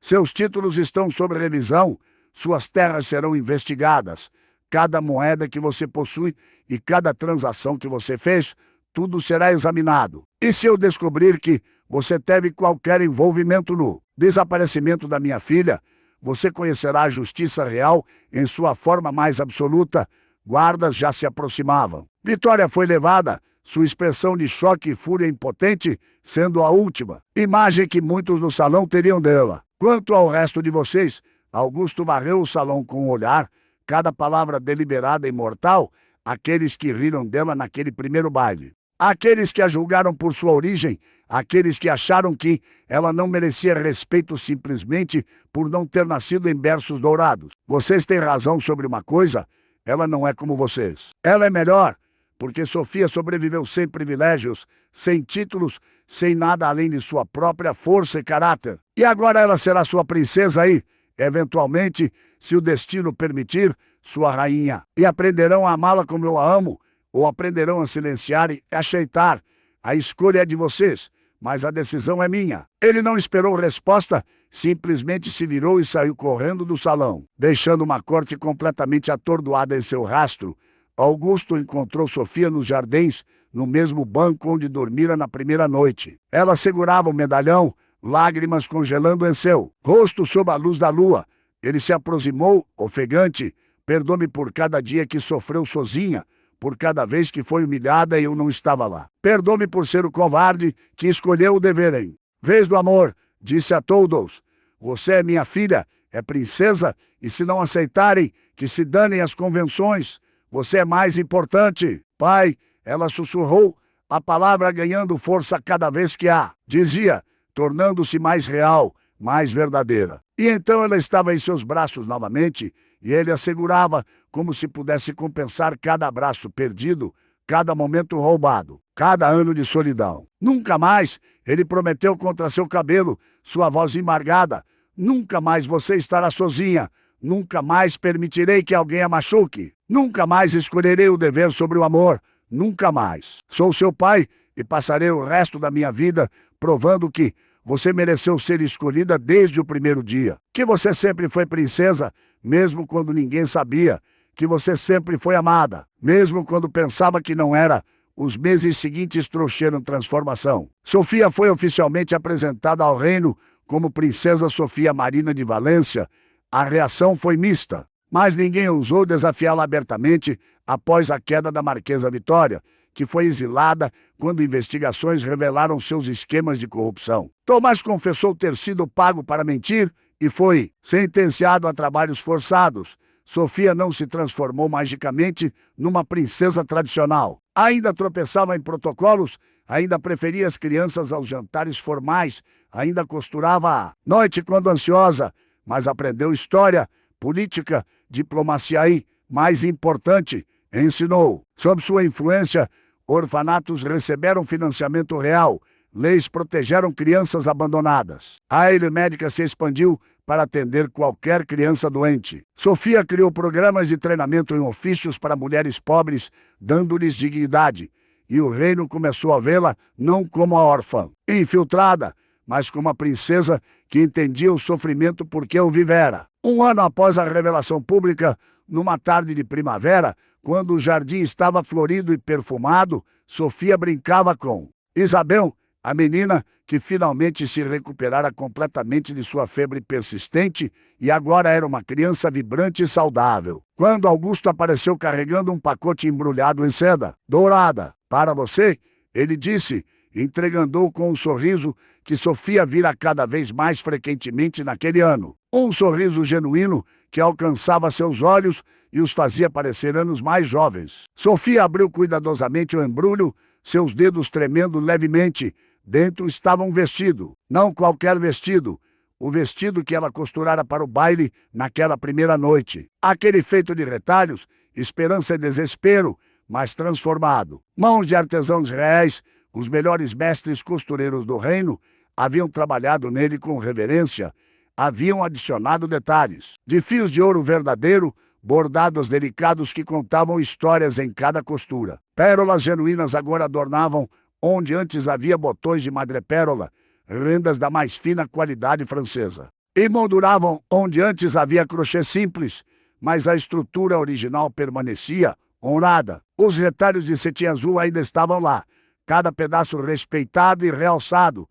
Seus títulos estão sob revisão. Suas terras serão investigadas. Cada moeda que você possui e cada transação que você fez, tudo será examinado. E se eu descobrir que você teve qualquer envolvimento no desaparecimento da minha filha, você conhecerá a justiça real em sua forma mais absoluta. Guardas já se aproximavam. Vitória foi levada, sua expressão de choque e fúria impotente sendo a última imagem que muitos no salão teriam dela. Quanto ao resto de vocês, Augusto varreu o salão com um olhar, cada palavra deliberada e mortal, aqueles que riram dela naquele primeiro baile. Aqueles que a julgaram por sua origem, aqueles que acharam que ela não merecia respeito simplesmente por não ter nascido em berços dourados. Vocês têm razão sobre uma coisa, ela não é como vocês. Ela é melhor, porque Sofia sobreviveu sem privilégios, sem títulos, sem nada além de sua própria força e caráter. E agora ela será sua princesa aí, eventualmente, se o destino permitir, sua rainha. E aprenderão a amá-la como eu a amo, ou aprenderão a silenciar e aceitar. A escolha é de vocês, mas a decisão é minha. Ele não esperou resposta, simplesmente se virou e saiu correndo do salão, deixando uma corte completamente atordoada em seu rastro. Augusto encontrou Sofia nos jardins, no mesmo banco onde dormira na primeira noite. Ela segurava o medalhão, lágrimas congelando em seu rosto sob a luz da lua. Ele se aproximou, ofegante. Perdoe-me por cada dia que sofreu sozinha, por cada vez que foi humilhada e eu não estava lá. Perdoe-me por ser o covarde que escolheu o dever em vez do amor, disse a todos. Você é minha filha, é princesa, e se não aceitarem, que se danem as convenções. Você é mais importante. Pai, ela sussurrou, a palavra ganhando força cada vez que a dizia, tornando-se mais real, mais verdadeira. E então ela estava em seus braços novamente, e ele a segurava como se pudesse compensar cada abraço perdido, cada momento roubado, cada ano de solidão. Nunca mais, ele prometeu contra seu cabelo, sua voz embargada, nunca mais você estará sozinha, nunca mais permitirei que alguém a machuque, nunca mais escolherei o dever sobre o amor, nunca mais. Sou seu pai e passarei o resto da minha vida provando que você mereceu ser escolhida desde o primeiro dia, que você sempre foi princesa, mesmo quando ninguém sabia, que você sempre foi amada, mesmo quando pensava que não era. Os meses seguintes trouxeram transformação. Sofia foi oficialmente apresentada ao reino como Princesa Sofia Marina de Valência. A reação foi mista, mas ninguém ousou desafiá-la abertamente após a queda da Marquesa Vitória, que foi exilada quando investigações revelaram seus esquemas de corrupção. Tomás confessou ter sido pago para mentir e foi sentenciado a trabalhos forçados. Sofia não se transformou magicamente numa princesa tradicional. Ainda tropeçava em protocolos, Ainda preferia as crianças aos jantares formais, ainda costurava à noite quando ansiosa, mas aprendeu história, política, diplomacia e, mais importante, ensinou. Sob sua influência, orfanatos receberam financiamento real, leis protegeram crianças abandonadas. A ele médica se expandiu para atender qualquer criança doente. Sofia criou programas de treinamento em ofícios para mulheres pobres, dando-lhes dignidade, e o reino começou a vê-la não como a órfã, infiltrada, mas como a princesa que entendia o sofrimento porque o vivera. Um ano após a revelação pública, numa tarde de primavera, quando o jardim estava florido e perfumado, Sofia brincava com Isabel, a menina que finalmente se recuperara completamente de sua febre persistente e agora era uma criança vibrante e saudável. Quando Augusto apareceu carregando um pacote embrulhado em seda dourada. Para você, ele disse, entregando-o com um sorriso que Sofia vira cada vez mais frequentemente naquele ano. Um sorriso genuíno que alcançava seus olhos e os fazia parecer anos mais jovens. Sofia abriu cuidadosamente o embrulho, seus dedos tremendo levemente. Dentro estava um vestido, não qualquer vestido, o vestido que ela costurara para o baile naquela primeira noite. Aquele feito de retalhos, esperança e desespero, mas transformado. Mãos de artesãos reais, os melhores mestres costureiros do reino, haviam trabalhado nele com reverência, haviam adicionado detalhes. De fios de ouro verdadeiro, bordados delicados que contavam histórias em cada costura. Pérolas genuínas agora adornavam onde antes havia botões de madrepérola, rendas da mais fina qualidade francesa. E molduravam onde antes havia crochê simples, mas a estrutura original permanecia honrada. Os retalhos de cetim azul ainda estavam lá, cada pedaço respeitado e realçado.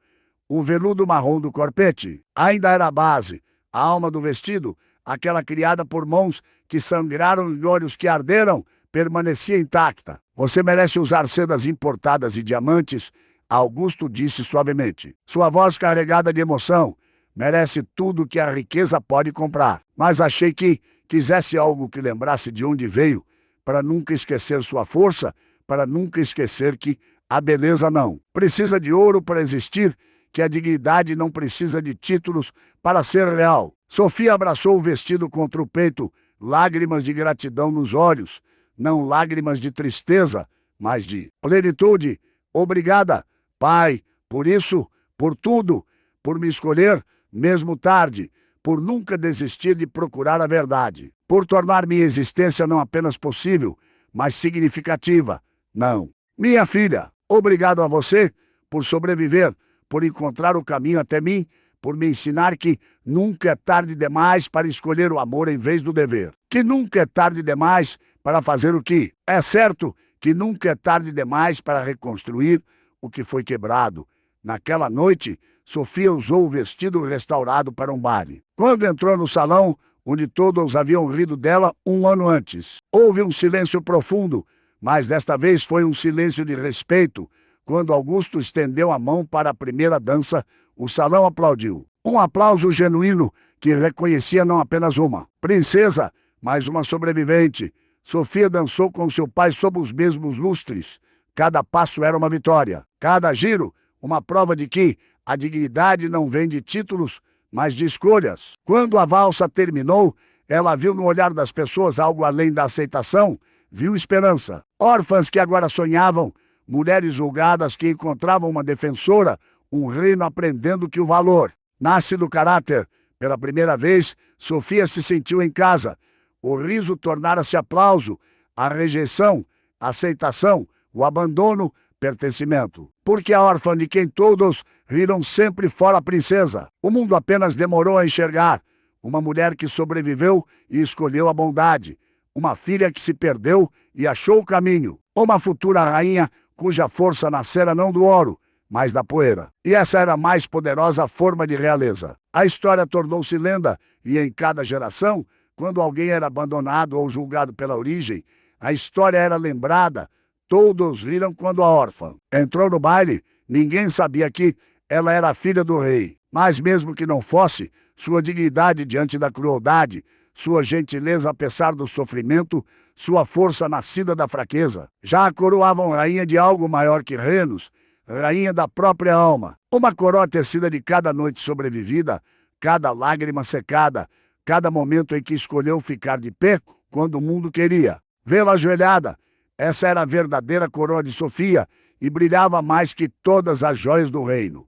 O veludo marrom do corpete ainda era a base, a alma do vestido, aquela criada por mãos que sangraram e olhos que arderam, permanecia intacta. Você merece usar sedas importadas e diamantes, Augusto disse suavemente. Sua voz carregada de emoção. Merece tudo que a riqueza pode comprar. Mas achei que quisesse algo que lembrasse de onde veio, para nunca esquecer sua força, para nunca esquecer que a beleza não precisa de ouro para existir, que a dignidade não precisa de títulos para ser real. Sofia abraçou o vestido contra o peito, lágrimas de gratidão nos olhos, não lágrimas de tristeza, mas de plenitude. Obrigada, Pai, por isso, por tudo, por me escolher, mesmo tarde, por nunca desistir de procurar a verdade, por tornar minha existência não apenas possível, mas significativa. Não. Minha filha, obrigado a você por sobreviver, por encontrar o caminho até mim, por me ensinar que nunca é tarde demais para escolher o amor em vez do dever. Que nunca é tarde demais para fazer o que é certo, que nunca é tarde demais para reconstruir o que foi quebrado. Naquela noite, Sofia usou o vestido restaurado para um baile. Quando entrou no salão, onde todos haviam rido dela um ano antes, houve um silêncio profundo, mas desta vez foi um silêncio de respeito. Quando Augusto estendeu a mão para a primeira dança, o salão aplaudiu. Um aplauso genuíno que reconhecia não apenas uma princesa, mas uma sobrevivente. Sofia dançou com seu pai sob os mesmos lustres. Cada passo era uma vitória. Cada giro, uma prova de que a dignidade não vem de títulos, mas de escolhas. Quando a valsa terminou, ela viu no olhar das pessoas algo além da aceitação, viu esperança. Órfãs que agora sonhavam, mulheres julgadas que encontravam uma defensora, um reino aprendendo que o valor nasce do caráter. Pela primeira vez, Sofia se sentiu em casa. O riso tornara-se aplauso, a rejeição, a aceitação, o abandono, pertencimento. Porque a órfã de quem todos riram sempre fora a princesa. O mundo apenas demorou a enxergar. Uma mulher que sobreviveu e escolheu a bondade. Uma filha que se perdeu e achou o caminho. Uma futura rainha cuja força nascera não do ouro, mas da poeira. E essa era a mais poderosa forma de realeza. A história tornou-se lenda e em cada geração, quando alguém era abandonado ou julgado pela origem, a história era lembrada. Todos riram quando a órfã entrou no baile. Ninguém sabia que ela era a filha do rei. Mas mesmo que não fosse, sua dignidade diante da crueldade, sua gentileza apesar do sofrimento, sua força nascida da fraqueza, já a coroavam rainha de algo maior que reinos, rainha da própria alma. Uma coroa tecida de cada noite sobrevivida, cada lágrima secada, cada momento em que escolheu ficar de pé quando o mundo queria vê-la ajoelhada. Essa era a verdadeira coroa de Sofia e brilhava mais que todas as joias do reino.